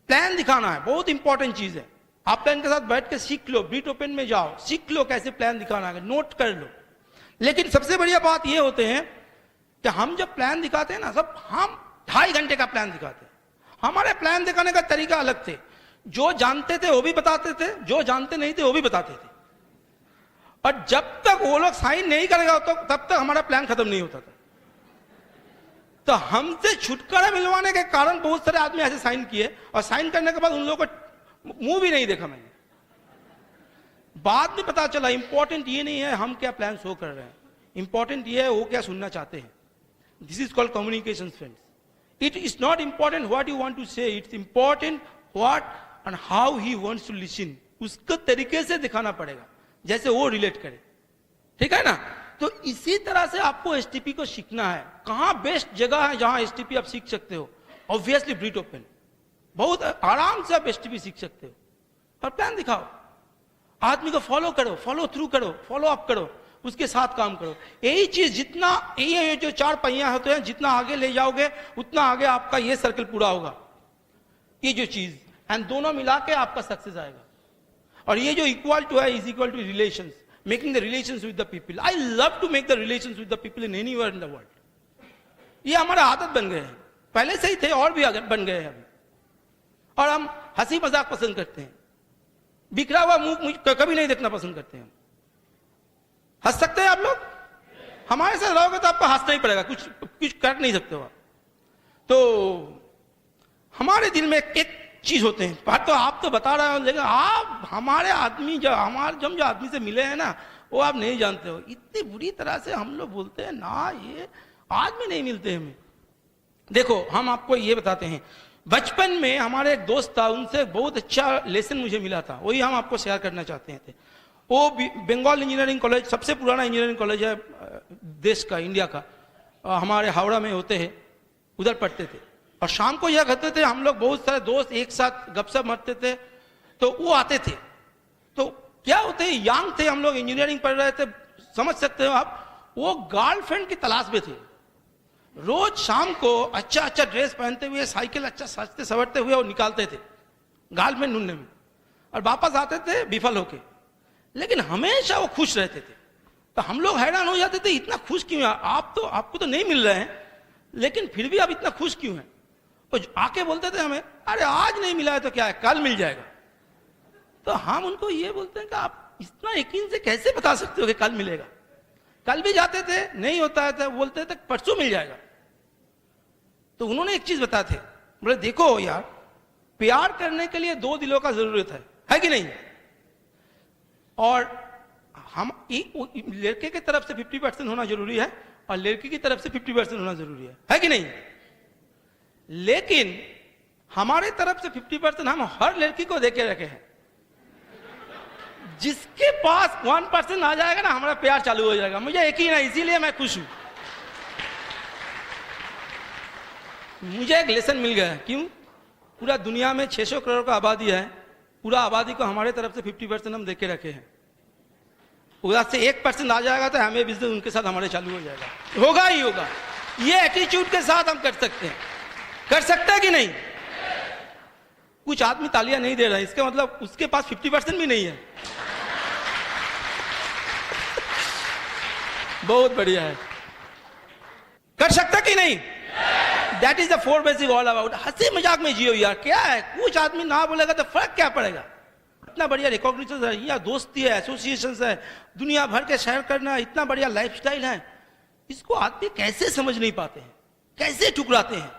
S1: प्लान दिखाना है, बहुत इंपॉर्टेंट चीज है। आप प्लान के साथ बैठ के सीख लो, बीट ओपन में जाओ, सीख लो कैसे प्लान दिखाना है, नोट कर लो। लेकिन सबसे बढ़िया बात ये होते हैं कि हम जब प्लान दिखाते हैं ना, सब हम 2.5 घंटे का प्लान दिखाते हैं। हमारे प्लान दिखाने का तरीका अलग थे। जो जानते थे वो भी बताते थे, जो जानते नहीं थे वो भी बताते थे। और जब तक वो लोग साइन नहीं करेगा तो तब तक हमारा प्लान खत्म नहीं होता था। तो हमसे छुटकारा मिलवाने के कारण बहुत सारे आदमी ऐसे साइन किए, और साइन करने के बाद उन लोगों को मुंह भी नहीं देखा मैंने। बाद में पता चला इंपॉर्टेंट ये नहीं है हम क्या प्लान शो कर रहे हैं, इंपॉर्टेंट ये है वो क्या सुनना चाहते हैं। This is called communication friends. It is not important what you want to say, it's important what and how he wants to listen. उसको तरीके से दिखाना पड़ेगा जैसे वो रिलेट करे, ठीक है ना। तो इसी तरह से आपको एसटीपी को सीखना है। कहां बेस्ट जगह है जहां एसटीपी आप सीख सकते हो? ऑब्वियसली ब्रीट ओपन, बहुत आराम से आप एसटीपी सीख सकते हो। और प्लान दिखाओ, आदमी को फॉलो करो, फॉलो थ्रू करो, फॉलो अप करो, उसके साथ काम करो। यही चीज जितना ये जो 4 पहिया होते हैं, जितना आगे ले जाओगे उतना आगे आपका ये सर्कल पूरा होगा, ये जो चीज, एंड दोनों मिला के आपका सक्सेस आएगा। और ये जो इक्वल टू है is equal to relations, making the relations with the people. I love to make the relations with the people in anywhere in the world. ये हमारा आदत बन गए हैं, पहले से ही थे और भी बन गए हैं अभी। और हम हंसी मजाक पसंद करते हैं, बिखरा हुआ मुंह कभी नहीं देखना पसंद करते हैं। हंस सकते हैं आप लोग? हमारे साथ रहोगे तो आपको हंसना ही पड़ेगा, कुछ कर नहीं सकते हो आप। तो हमारे दिल में एक चीज होते हैं, बात तो आप तो बता रहे हो, लेकिन आप हमारे आदमी जो आदमी से मिले हैं ना, वो आप नहीं जानते हो। इतनी बुरी तरह से हम लोग बोलते हैं ना, ये आदमी नहीं मिलते हमें। देखो हम आपको ये बताते हैं, बचपन में हमारे एक दोस्त था, उनसे बहुत अच्छा लेसन मुझे मिला था, वही हम आपको शेयर करना चाहते हैं। वो बंगाल इंजीनियरिंग कॉलेज, सबसे पुराना इंजीनियरिंग कॉलेज है देश का, इंडिया का, हमारे हावड़ा में होते हैं, उधर पढ़ते थे। और शाम को यह करते थे, हम लोग बहुत सारे दोस्त एक साथ गपशप मारते थे। तो वो आते थे, तो क्या होते हैं, यंग थे हम लोग, इंजीनियरिंग पढ़ रहे थे, समझ सकते हो आप। वो गर्लफ्रेंड की तलाश में थे। रोज शाम को अच्छा अच्छा ड्रेस पहनते हुए, साइकिल अच्छा सजते सवरते हुए वो निकालते थे गर्लफ्रेंड ढूंढने में, और वापस आते थे विफल होके। लेकिन हमेशा वो खुश रहते थे। तो हम लोग हैरान हो जाते थे, इतना खुश क्यों है आप? तो आपको तो नहीं मिल रहे हैं, लेकिन फिर भी आप इतना खुश क्यों हैं? तो आके बोलते थे हमें, अरे आज नहीं मिला है तो क्या है, कल मिल जाएगा। तो हम उनको ये बोलते हैं कि आप इतना यकीन से कैसे बता सकते हो कि कल मिलेगा? कल भी जाते थे, नहीं होता है तो बोलते थे परसों मिल जाएगा। तो उन्होंने एक चीज बताए थे, बोले देखो यार, प्यार करने के लिए दो दिलों का जरूरत है कि नहीं? और हम लड़के की तरफ से 50% होना जरूरी है और लड़की की तरफ से 50% होना जरूरी है कि नहीं? लेकिन हमारे तरफ से 50% हम हर लड़की को देके रखे हैं। जिसके पास 1% आ जाएगा ना, हमारा प्यार चालू हो जाएगा। मुझे यकीन है, इसीलिए मैं खुश हूं। मुझे एक लेसन मिल गया है। क्यों? पूरा दुनिया में 600 करोड़ का आबादी है, पूरा आबादी को हमारे तरफ से 50% हम देके रखे हैं। उधर से 1% आ जाएगा तो हमें बिजनेस उनके साथ हमारे चालू हो जाएगा, होगा ही होगा। ये एटीट्यूड के साथ हम कर सकते हैं, कर सकते हैं कि नहीं? कुछ आदमी तालियां नहीं दे रहा है, इसका मतलब उसके पास 50% भी नहीं है। बहुत बढ़िया है, कर सकता कि नहीं? That is the four basic all about. हंसी मजाक में जियो यार, क्या है, कुछ आदमी ना बोलेगा तो फर्क क्या पड़ेगा? इतना बढ़िया रिकॉग्निशन है, या दोस्ती है, एसोसिएशन है, दुनिया भर के शेयर करना, इतना बढ़िया लाइफस्टाइल है। इसको आदमी कैसे समझ नहीं पाते हैं, कैसे ठुकराते हैं?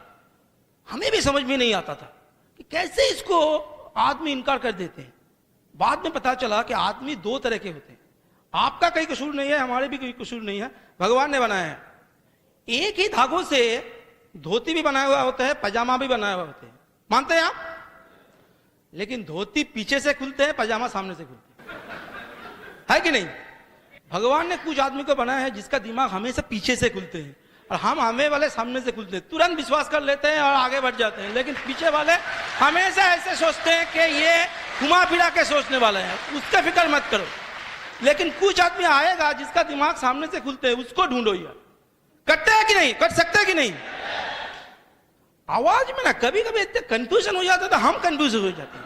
S1: हमें भी समझ में नहीं आता था कि कैसे इसको आदमी इनकार कर देते हैं। बाद में पता चला कि आदमी दो तरह के होते हैं। आपका कोई कसूर नहीं है, हमारे भी कोई कसूर नहीं है, भगवान ने बनाया है। एक ही धागों से धोती भी बनाया हुआ होता है, पजामा भी बनाया हुआ होता है, मानते हैं आप? लेकिन धोती पीछे से खुलते हैं, पजामा सामने से खुलते है कि नहीं? भगवान ने कुछ आदमी को बनाया है जिसका दिमाग हमेशा पीछे से खुलते हैं और हम हमें वाले सामने से खुलते हैं। तुरंत विश्वास कर लेते हैं और आगे बढ़ जाते हैं। लेकिन पीछे वाले हमेशा ऐसे सोचते हैं कि ये घुमा फिरा के सोचने वाले हैं, उसका फिक्र मत करो। लेकिन कुछ आदमी आएगा जिसका दिमाग सामने से खुलते हैं, उसको ढूंढो यार। करते हैं कि नहीं? कर सकते हैं कि नहीं? आवाज में ना कभी कभी इतने कंफ्यूजन हो जाता है तो हम कंफ्यूज हो जाते हैं।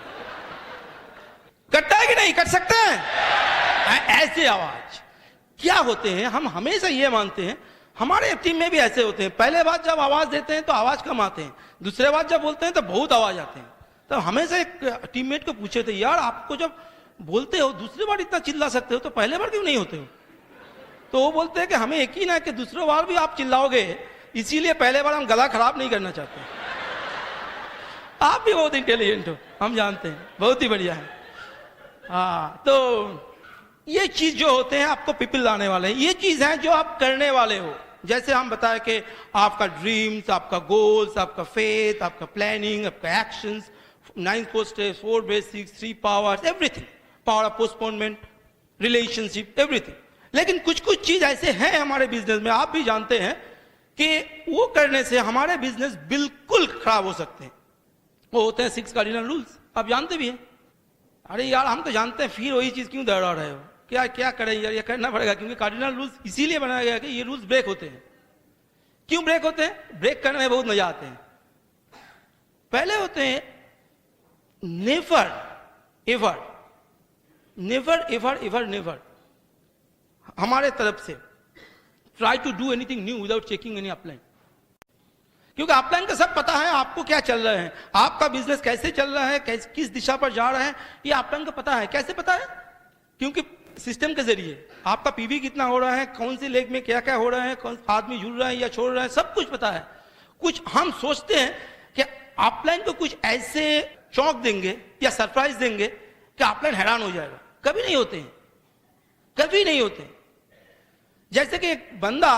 S1: करता है कि नहीं? कर सकते हैं? ऐसे आवाज क्या होते हैं? हम हमेशा ये मानते हैं, हमारे टीम में भी ऐसे होते हैं, पहले बार जब आवाज देते हैं तो आवाज कम आते हैं, दूसरे बार जब बोलते हैं तो बहुत आवाज आते हैं। तो हमेशा एक टीममेट को पूछे थे, यार आपको जब बोलते हो दूसरी बार इतना चिल्ला सकते हो तो पहले बार क्यों नहीं होते हो? तो वो बोलते हैं कि हमें यकीन है कि दूसरी बार भी आप चिल्लाओगे, इसीलिए पहले बार हम गला खराब नहीं करना चाहते। आप भी बहुत इंटेलिजेंट हो, हम जानते हैं, बहुत ही बढ़िया है। हाँ, तो ये चीज जो होते हैं आपको पीपल लाने वाले हैं, ये चीज है जो आप करने वाले हो। जैसे हम बताए कि आपका ड्रीम्स, आपका गोल्स, आपका फेथ, आपका प्लानिंग, आपका actions, 9 core steps, 4 basics, 3 powers, everything, power of postponement, relationship, everything। लेकिन कुछ कुछ चीज ऐसे हैं हमारे बिजनेस में, आप भी जानते हैं कि वो करने से हमारे बिजनेस बिल्कुल खराब हो सकते हैं। वो होते हैं 6 कार्डिनल रूल्स, आप जानते भी हैं। अरे यार हम तो जानते हैं, फिर वही चीज क्यों दोहरा रहे हो? क्या क्या करें यार, ये करना पड़ेगा, क्योंकि कार्डिनल रूल्स इसीलिए बनाया गया कि ये रूल्स ब्रेक होते हैं। क्यों ब्रेक होते हैं? ब्रेक करने में बहुत मजा आते हैं। पहले होते हैं never ever, never ever ever never. हमारे तरफ से try to do anything new without checking any upline. क्योंकि अपलाइन का सब पता है आपको क्या चल रहा है, आपका बिजनेस कैसे चल रहा है, किस दिशा पर जा रहा है, ये अपलाइन का पता है। कैसे पता है? क्योंकि सिस्टम के जरिए आपका पीवी कितना हो रहा है, कौन सी लेग में क्या क्या हो रहा है, कौन आदमी जुड़ रहा है या छोड़ रहा है, सब कुछ पता है। कुछ हम सोचते हैं कि अपलाइन को कुछ ऐसे चौंक देंगे या सरप्राइज देंगे कि अपलाइन हैरान हो जाएगा। कभी नहीं होते हैं, कभी नहीं होते। जैसे कि एक बंदा,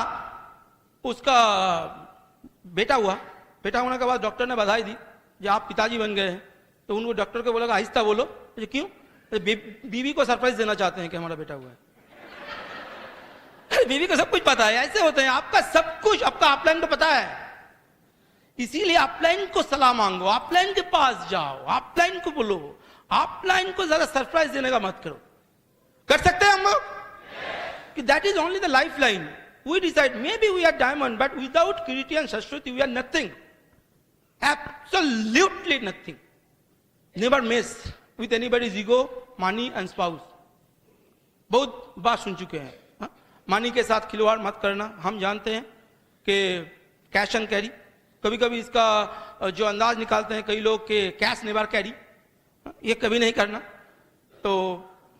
S1: उसका बेटा हुआ, बेटा होने के बाद डॉक्टर ने बधाई दी कि आप पिताजी बन गए हैं। तो उनको डॉक्टर को बोला आहिस्ता बोलो। क्यों? बीवी को सरप्राइज देना चाहते हैं कि हमारा बेटा हुआ है। बीवी को सब कुछ पता है, ऐसे होते हैं। आपका सब कुछ, आपका अपलाइन को पता है, इसीलिए अपलाइन को सलाह मांगो, अपलाइन के पास जाओ, अपलाइन को बोलो, अपलाइन को ज्यादा सरप्राइज देने का मत करो। कर सकते हैं हम लोग कि that is only the life line. We decide, maybe we are diamond, but without Kiriti and Saraswati, we are nothing. Absolutely nothing. Never mess with anybody's ego, money and spouse. बहुत बात सुन चुके हैं। मनी के साथ खिलवाड़ मत करना। हम जानते हैं कि कैश एंड कैरी, कभी कभी इसका जो अंदाज निकालते हैं कई लोग के कैश नेवर कैरी, ये कभी नहीं करना। तो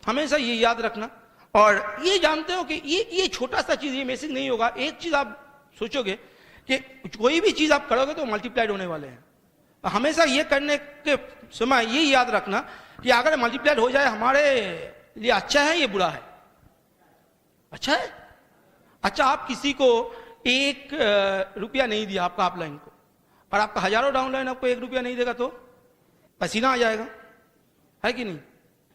S1: हमेशा ये याद रखना। और ये जानते हो कि ये छोटा सा चीज, ये मैसेज नहीं होगा। एक चीज आप सोचोगे कि कोई भी चीज आप करोगे तो मल्टीप्लाइड होने वाले हैं। हमेशा ये करने के समय ये याद रखना कि अगर मल्टीप्लाइड हो जाए हमारे लिए अच्छा है, ये बुरा है? अच्छा है। अच्छा, आप किसी को 1 रुपया नहीं दिया आपका अपलाइन को, और आपका हजारों डाउनलाइन आपको 1 रुपया नहीं देगा तो पसीना आ जाएगा, है कि नहीं?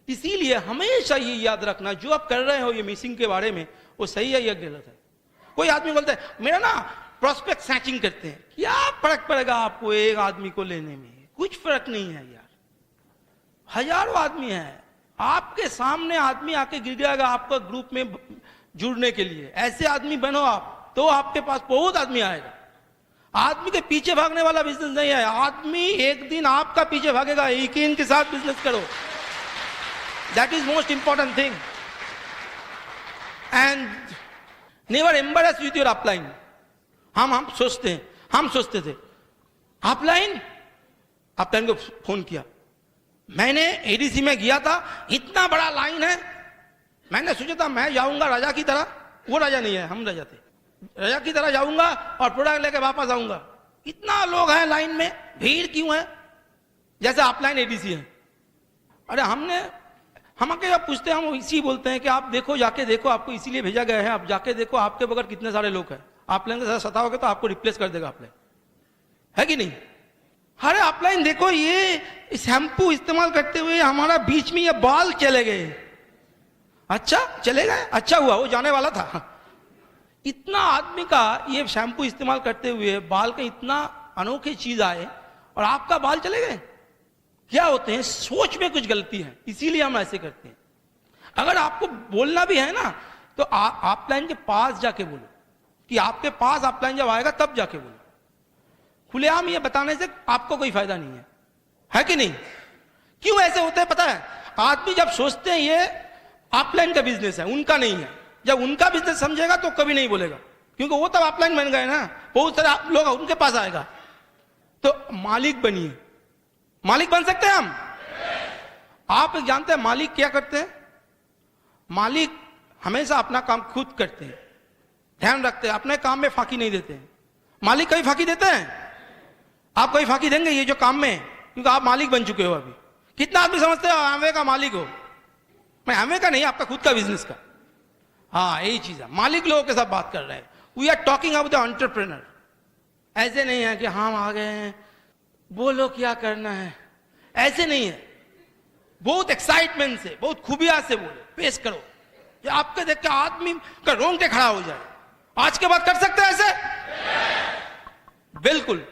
S1: इसीलिए हमेशा ये याद रखना, जो आप कर रहे हो ये मिसिंग के बारे में, वो सही है या गलत है। कोई आदमी बोलता है मेरा ना प्रोस्पेक्ट सैचिंग करते हैं, क्या फर्क पड़ेगा आपको एक आदमी को लेने में? कुछ फर्क नहीं है यार, हजारों आदमी है आपके सामने, आदमी आके गिर जाएगा आपका ग्रुप में जुड़ने के लिए। ऐसे आदमी बनो आप, तो आपके पास बहुत आदमी आएगा। आदमी के पीछे भागने वाला बिजनेस नहीं है, आदमी एक दिन आपका पीछे भागेगा। यकीन के साथ बिजनेस करो, that is most important thing. And never embarrass with your upline. हम सोचते थे अपलाइन को फोन किया, मैंने एडीसी में गया था, इतना बड़ा लाइन है, मैंने सोचा था मैं जाऊंगा राजा की तरह। वो राजा नहीं है, हम राजा थे। राजा की तरह जाऊंगा और प्रोडक्ट लेके वापस आऊंगा। इतना लोग हैं लाइन में, भीड़ क्यों है? जैसे अपलाइन एडीसी है। अरे हमके जब पूछते हैं, हम इसी बोलते हैं कि आप देखो, जाके देखो, आपको इसीलिए भेजा गया है, आप जाके देखो आपके बगैर कितने सारे लोग हैं। अपलाइन के साथ सताओगे तो आपको रिप्लेस कर देगा अपलाइन, है कि नहीं? अरे अपलाइन देखो, ये शैम्पू इस्तेमाल करते हुए हमारा बीच में ये बाल चले गए। अच्छा, चले गए, अच्छा हुआ, वो जाने वाला था। इतना आदमी का ये शैम्पू इस्तेमाल करते हुए बाल का इतना अनोखी चीज आए और आपका बाल चले गए। क्या होते हैं, सोच में कुछ गलती है, इसीलिए हम ऐसे करते हैं। अगर आपको बोलना भी है ना, तो अपलाइन के पास जाके बोलो, कि आपके पास अपलाइन जब आएगा तब जाके बोलो। खुलेआम ये बताने से आपको कोई फायदा नहीं है कि नहीं? क्यों ऐसे होता है पता है? आदमी जब सोचते हैं ये अपलाइन का बिजनेस है, उनका नहीं है, जब उनका बिजनेस समझेगा तो कभी नहीं बोलेगा, क्योंकि वो तब अपलाइन बन गए ना, बहुत सारे लोग उनके पास आएगा। तो मालिक बनिए। मालिक बन सकते हैं हम। आप जानते हैं मालिक क्या करते हैं? मालिक हमेशा अपना काम खुद करते हैं, ध्यान रखते हैं, अपने काम में फाकी नहीं देते हैं। मालिक कहीं फाकी देते हैं? आप कहीं फाकी देंगे ये जो काम में? क्योंकि आप मालिक बन चुके हो अभी। कितना आदमी समझते हो एमवे का मालिक हो? मैं एमवे का नहीं, आपका खुद का बिजनेस का। हाँ, यही चीज है। मालिक लोगों के साथ बात कर रहे हैं। We are talking about the entrepreneur. ऐसे नहीं है कि हम आ गए हैं, बोलो क्या करना है, ऐसे नहीं है। बहुत एक्साइटमेंट से, बहुत खूबिया से बोलो, पेश करो, जो आपके देख के आदमी का रोंगटे खड़ा हो जाए। आज के बाद कर सकते हैं ऐसे? बिल्कुल।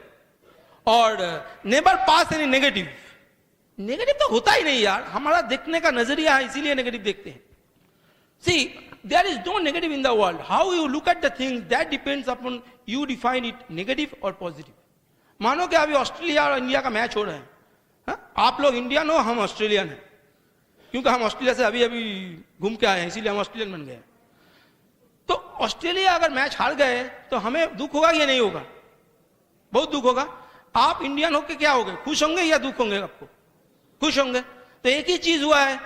S1: और नेवर पास एनी नेगेटिव। नेगेटिव तो होता ही नहीं यार, हमारा देखने का नजरिया है, इसीलिए नेगेटिव देखते हैं। See, there is no negative in the world. How you look at the things, that depends upon you define it negative और पॉजिटिव। मानो कि अभी ऑस्ट्रेलिया और इंडिया का मैच हो रहा है, हा? आप लोग इंडियन हो, हम ऑस्ट्रेलियन हैं, क्योंकि हम ऑस्ट्रेलिया से अभी अभी घूम के आए हैं, इसीलिए हम ऑस्ट्रेलियन बन गए। तो ऑस्ट्रेलिया अगर मैच हार गए तो हमें दुख होगा या नहीं होगा? बहुत दुख होगा। आप इंडियन होके क्या होगे, खुश होंगे या दुख होंगे? आपको खुश होंगे। तो एक ही चीज हुआ है,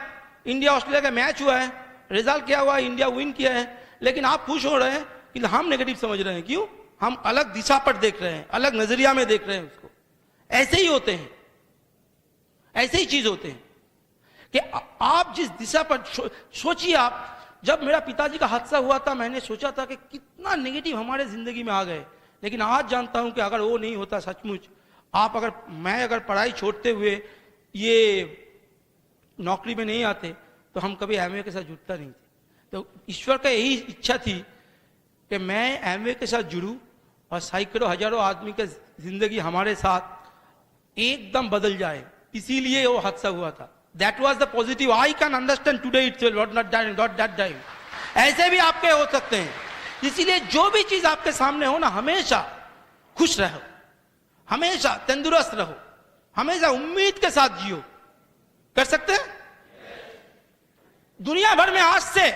S1: इंडिया ऑस्ट्रेलिया का मैच हुआ है, रिजल्ट क्या हुआ, इंडिया विन किया है, लेकिन आप खुश हो रहे हैं कि हम नेगेटिव समझ रहे हैं। क्यों? हम अलग दिशा पर देख रहे हैं, अलग नजरिया में देख रहे हैं उसको। ऐसे ही होते हैं, ऐसे ही चीज होते हैं कि आप जिस दिशा पर सोचिए। आप, जब मेरा पिताजी का हादसा हुआ था, मैंने सोचा था कि कितना नेगेटिव हमारे जिंदगी में आ गए, लेकिन आज जानता हूं कि अगर वो नहीं होता, सचमुच मैं अगर पढ़ाई छोड़ते हुए ये नौकरी में नहीं आते तो हम कभी एमवे के साथ जुड़ता नहीं थे। तो ईश्वर का यही इच्छा थी कि मैं एमवे के साथ जुड़ूं और सैकड़ों हजारों आदमी की जिंदगी हमारे साथ एकदम बदल जाए, इसीलिए वो हादसा हुआ था। That was the positive. I can understand today itself, not that time. ऐसे भी आपके हो सकते हैं। इसीलिए जो भी चीज आपके सामने हो ना, हमेशा खुश रहो, हमेशा तंदुरुस्त रहो, हमेशा उम्मीद के साथ जियो। कर सकते हैं? दुनिया भर में आज से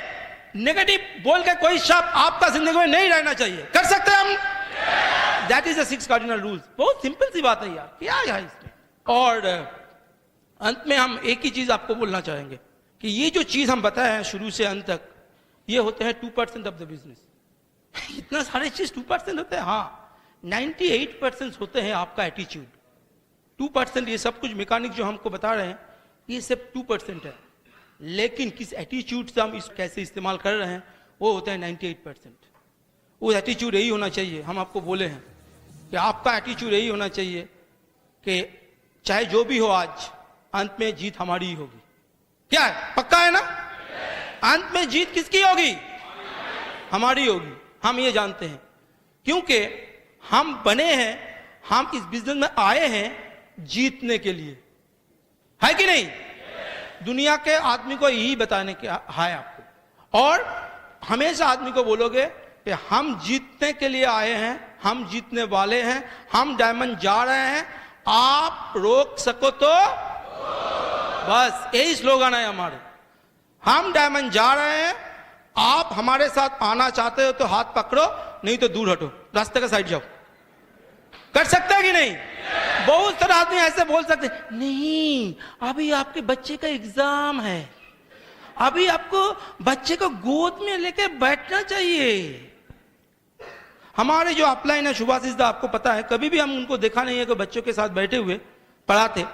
S1: नेगेटिव बोल के कोई शब्द आपका जिंदगी में नहीं रहना चाहिए। कर सकते हैं हम? That is the 6 cardinal rules. बहुत सिंपल सी बात है यार, क्या है इसमें? और अंत में हम एक ही चीज आपको बोलना चाहेंगे कि ये जो चीज हम बताए हैं शुरू से अंत तक, ये होते हैं 2% ऑफ द बिजनेस। इतना सारे चीज 2% होते हैं। हाँ, 98% होते हैं आपका एटीट्यूड। 2% ये सब कुछ मैकेनिक जो हमको बता रहे हैं ये सिर्फ 2% है, लेकिन किस एटीट्यूड से हम इस कैसे इस्तेमाल कर रहे हैं वो होता है 98%। वो एटीट्यूड यही होना चाहिए। हम आपको बोले हैं कि आपका एटीट्यूड यही होना चाहिए कि चाहे जो भी हो आज अंत में जीत हमारी ही होगी। क्या है? पक्का है ना? अंत में जीत किसकी होगी? हमारी होगी। हम ये जानते हैं क्योंकि हम बने हैं, हम इस बिजनेस में आए हैं जीतने के लिए, है कि नहीं? दुनिया के आदमी को यही बताने के है आपको, और हमेशा आदमी को बोलोगे कि हम जीतने के लिए आए हैं, हम जीतने वाले हैं, हम डायमंड जा रहे हैं, आप रोक सको तो बस यही स्लोगन है हमारे। हम डायमंड जा रहे हैं, आप हमारे साथ आना चाहते हो तो हाथ पकड़ो, नहीं तो दूर हटो, रास्ते का साइड जाओ। कर सकते हैं कि नहीं? बहुत सारे आदमी ऐसे बोल सकते हैं, नहीं अभी आपके बच्चे का एग्जाम है, अभी आपको बच्चे को गोद में लेके बैठना चाहिए। हमारे जो अपलाइन है सुभाषिष दा, आपको पता है कभी भी हम उनको देखा नहीं है कि बच्चों के साथ बैठे हुए पढ़ाते,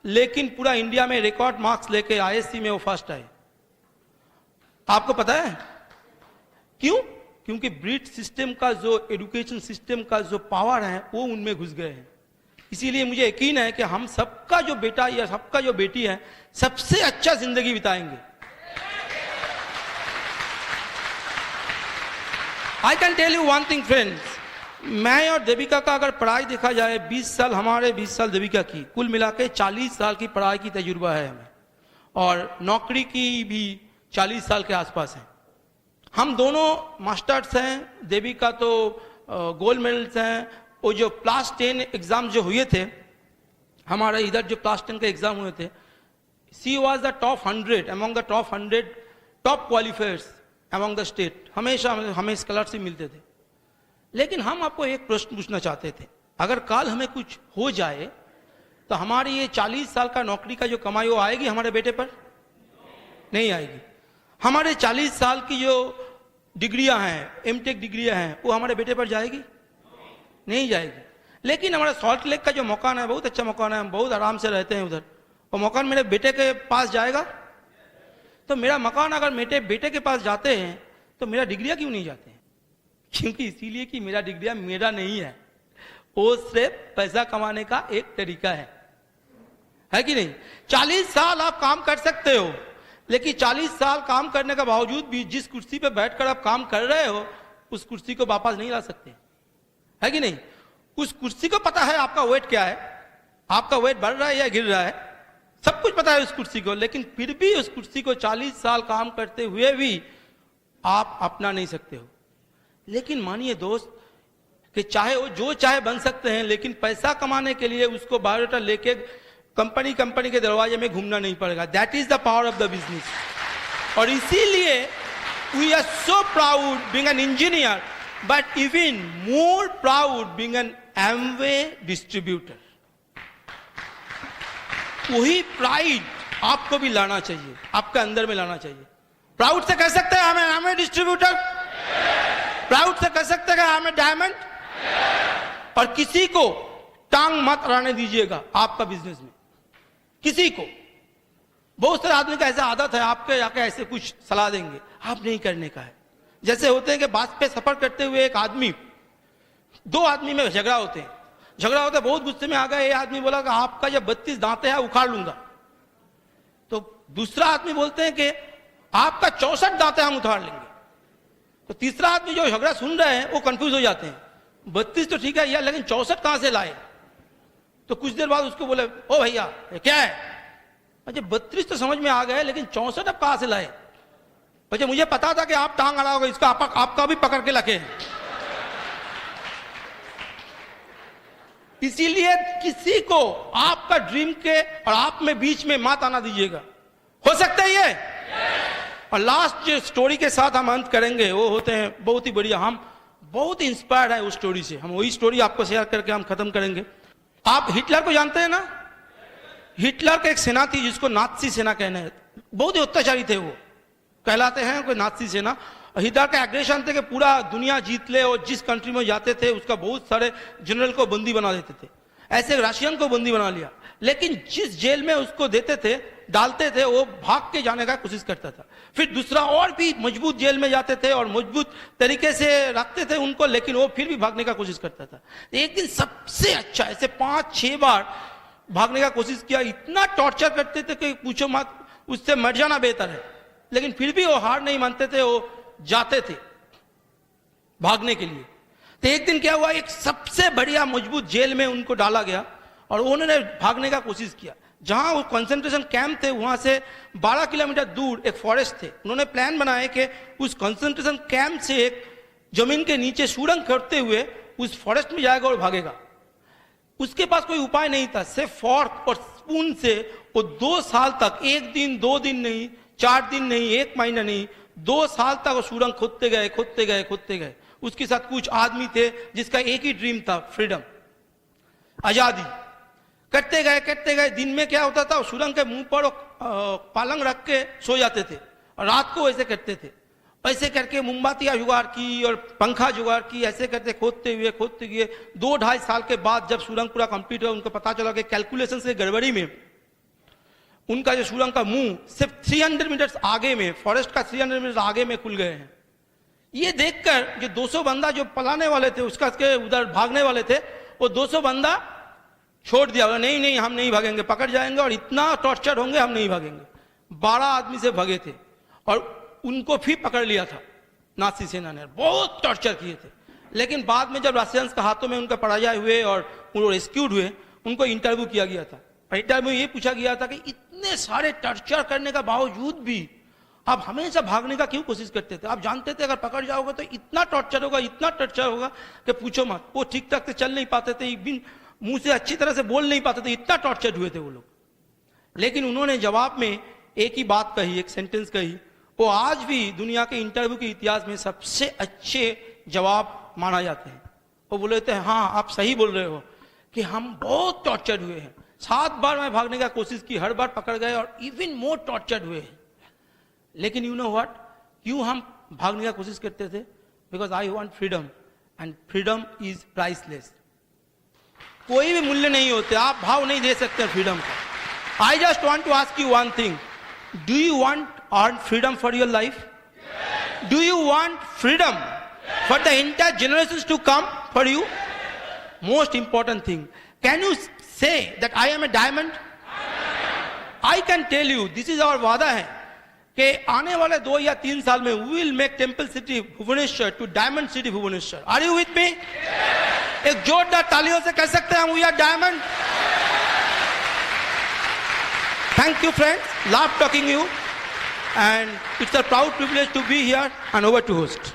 S1: लेकिन पूरा इंडिया में रिकॉर्ड मार्क्स लेके आईएससी में वो फर्स्ट आए। आपको पता है क्यों? क्योंकि ब्रिट सिस्टम का जो एजुकेशन सिस्टम का जो पावर है वो उनमें घुस गए हैं। इसीलिए मुझे यकीन है कि हम सबका जो बेटा या सबका जो बेटी है सबसे अच्छा जिंदगी बिताएंगे। I can tell you one thing friends, मैं और देविका का अगर पढ़ाई देखा जाए 20 साल हमारे, 20 साल देविका की, कुल मिला के 40 साल की पढ़ाई की तजुर्बा है हमें, और नौकरी की भी 40 साल के आसपास है। हम दोनों मास्टर्स हैं, देविका तो गोल्ड मेडल्स हैं। वो जो क्लास 10 एग्जाम जो हुए थे हमारे इधर, जो क्लास 10 के एग्जाम हुए थे, she was the top 100 among the top 100 top qualifiers among the state. हमेशा हमें स्कॉलरशिप मिलते थे। लेकिन हम आपको एक प्रश्न पूछना चाहते थे, अगर कल हमें कुछ हो जाए तो हमारी ये 40 साल का नौकरी का जो कमाई वो आएगी हमारे बेटे पर? नहीं आएगी। हमारे 40 साल की जो डिग्रियां हैं, एमटेक डिग्रियां हैं, वो हमारे बेटे पर जाएगी? नहीं जाएगी। लेकिन हमारा सॉल्ट लेक का जो मकान है बहुत अच्छा मकान है, हम बहुत आराम से रहते हैं उधर, वो मकान मेरे बेटे के पास जाएगा? तो मेरा मकान अगर मेरे बेटे के पास जाते हैं तो मेरा डिग्रियां क्यों नहीं जाते हैं? क्योंकि इसीलिए कि मेरा डिग्रियां मेरा नहीं है, वो सिर्फ पैसा कमाने का एक तरीका है कि नहीं? 40 साल आप काम कर सकते हो, लेकिन 40 साल काम करने के बावजूद भी जिस कुर्सी पे बैठकर आप काम कर रहे हो उस कुर्सी को वापस नहीं ला सकते, है कि नहीं? उस कुर्सी को पता है आपका वेट क्या है, आपका वेट बढ़ रहा है या गिर रहा है, सब कुछ पता है उस कुर्सी को, लेकिन फिर भी उस कुर्सी को 40 साल काम करते हुए भी आप अपना नहीं सकते हो। लेकिन मानिए दोस्त कि चाहे वो जो चाहे बन सकते हैं, लेकिन पैसा कमाने के लिए उसको बायोडाटा लेके कंपनी के दरवाजे में घूमना नहीं पड़ेगा। That is the power of the business. और इसीलिए we are so proud being an engineer, but even more proud being an Amway distributor. वही प्राइड आपको भी लाना चाहिए, आपके अंदर में लाना चाहिए। प्राउड से कह सकते हैं हमें एमवे डिस्ट्रीब्यूटर, प्राउड से कह सकते हैं हमें डायमंड। और किसी को टांग मत अड़ाने दीजिएगा आपका बिजनेस में, किसी को। बहुत सारे आदमी का ऐसा आदत है आपके जाके ऐसे कुछ सलाह देंगे, आप नहीं करने का है। जैसे होते हैं कि बस पे सफर करते हुए एक आदमी, दो आदमी में झगड़ा होते हैं, बहुत गुस्से में आ गए। ये आदमी बोला कि आपका जब 32 दांतें हैं उखाड़ लूंगा। तो दूसरा आदमी बोलते हैं कि आपका 64 दांतें हम उखाड़ लेंगे। तो तीसरा आदमी जो झगड़ा सुन रहे हैं वो कंफ्यूज हो जाते हैं, 32 तो ठीक है यार, लेकिन 64 कहां से लाए? तो कुछ देर बाद उसको बोले, ओ भैया क्या है? अच्छा 32 तो समझ में आ गए, लेकिन 64 अब कहां से लाए? अच्छा मुझे पता था कि आप टांग अड़ाओगे, इसका आपका भी पकड़ के लगे हैं। इसीलिए किसी को आपका ड्रीम के और आप में बीच में मत आना दीजिएगा। हो सकता है ये? और लास्ट जो स्टोरी के साथ हम अंत करेंगे वो होते हैं बहुत ही बढ़िया, हम बहुत इंस्पायर्ड है उस स्टोरी से। हम वही स्टोरी आपको शेयर करके हम खत्म करेंगे। आप हिटलर को जानते हैं ना? हिटलर का एक सेना थी जिसको नात्सी सेना कहना है। बहुत ही अत्याचारी थे वो, कहलाते हैं कोई नात्सी सेना। हिटलर का एग्रेशन थे कि पूरा दुनिया जीत ले और जिस कंट्री में जाते थे उसका बहुत सारे जनरल को बंदी बना देते थे। ऐसे रशियन को बंदी बना लिया, लेकिन जिस जेल में उसको देते थे डालते थे वो भाग के जाने का कोशिश करता था। फिर दूसरा और भी मजबूत जेल में जाते थे और मजबूत तरीके से रखते थे उनको, लेकिन वो फिर भी भागने का कोशिश करता था। एक दिन सबसे अच्छा ऐसे 5-6 बार भागने का कोशिश किया, इतना टॉर्चर करते थे कि पूछो मत, उससे मर जाना बेहतर है। लेकिन फिर भी वो हार नहीं मानते थे, वो जाते थे भागने के लिए। तो एक दिन क्या हुआ, एक सबसे बढ़िया मजबूत जेल में उनको डाला गया और उन्होंने भागने का कोशिश किया। जहां वो कंसंट्रेशन कैंप थे वहां से 12 किलोमीटर दूर एक फॉरेस्ट थे। उन्होंने प्लान बनाया कि उस कंसंट्रेशन कैंप से एक जमीन के नीचे सुरंग करते हुए उस फॉरेस्ट में जाएगा और भागेगा। उसके पास कोई उपाय नहीं था, सिर्फ फॉर्क और स्पून से वो 2 साल तक, 1 दिन 2 दिन नहीं, 4 दिन नहीं, 1 महीना नहीं, 2 साल तक वो सुरंग खोदते गए खोदते गए खोदते गए। उसके साथ कुछ आदमी थे जिसका एक ही ड्रीम था, फ्रीडम, आजादी। करते गए। दिन में क्या होता था, सुरंग के मुंह पर पालंग रख के सो जाते थे और रात को ऐसे करते थे। ऐसे करके मोमबत्तियां जुगाड़ की और पंखा जुगाड़ की, ऐसे करते खोदते हुए 2-2.5 साल के बाद जब सुरंग पूरा कंप्लीट हुआ, उनको पता चला कि कैलकुलेशन से गड़बड़ी में उनका जो सुरंग का मुंह सिर्फ 300 मीटर आगे में, फॉरेस्ट का 300 मीटर आगे में खुल गए हैं। ये देखकर जो 200 बंदा जो पलाने वाले थे, उसका उधर भागने वाले थे, वो 200 बंदा छोड़ दिया, नहीं हम नहीं भागेंगे, पकड़ जाएंगे और इतना टॉर्चर होंगे, हम नहीं भागेंगे। 12 आदमी से भागे थे और उनको फिर पकड़ लिया था नाजी सेना ने, बहुत टॉर्चर किए थे। लेकिन बाद में जब रशियंस के हाथों में उनका पराजय हुए और वो रेस्क्यूड हुए, उनको इंटरव्यू किया गया था। इंटरव्यू ये पूछा गया था कि इतने सारे टॉर्चर करने का बावजूद भी आप हमेशा भागने का क्यों कोशिश करते थे? आप जानते थे अगर पकड़ जाओगे तो इतना टॉर्चर होगा कि पूछो मत। वो ठीक ठाक से चल नहीं पाते थे, एक दिन मुंह से अच्छी तरह से बोल नहीं पाते थे, इतना टॉर्चर हुए थे वो लोग। लेकिन उन्होंने जवाब में एक ही बात कही, एक सेंटेंस कही, वो आज भी दुनिया के इंटरव्यू के इतिहास में सबसे अच्छे जवाब माना जाते हैं। वो बोले थे, हाँ आप सही बोल रहे हो कि हम बहुत टॉर्चर हुए हैं। 7 बार मैं भागने का कोशिश की, हर बार पकड़ गए और इवन मोर टॉर्चर हुए हैं। लेकिन यू नो व्हाट, क्यों हम भागने का कोशिश करते थे? Because I want freedom and freedom is priceless. कोई भी मूल्य नहीं होते, आप भाव नहीं दे सकते फ्रीडम का। I just want to ask you one thing, do you want earn freedom for your life? Do you want freedom for the entire generations to come for you? Most important thing, can you say that I am a diamond? I can tell you, this is our वादा है कि आने वाले 2 या 3 साल में we will make Temple City Bhubaneswar to Diamond City Bhubaneswar. Are you with me? एक जोरदार तालियों से कह सकते हैं हम we are diamond। Thank you friends, love talking you, and it's a proud privilege to be here, and over to host.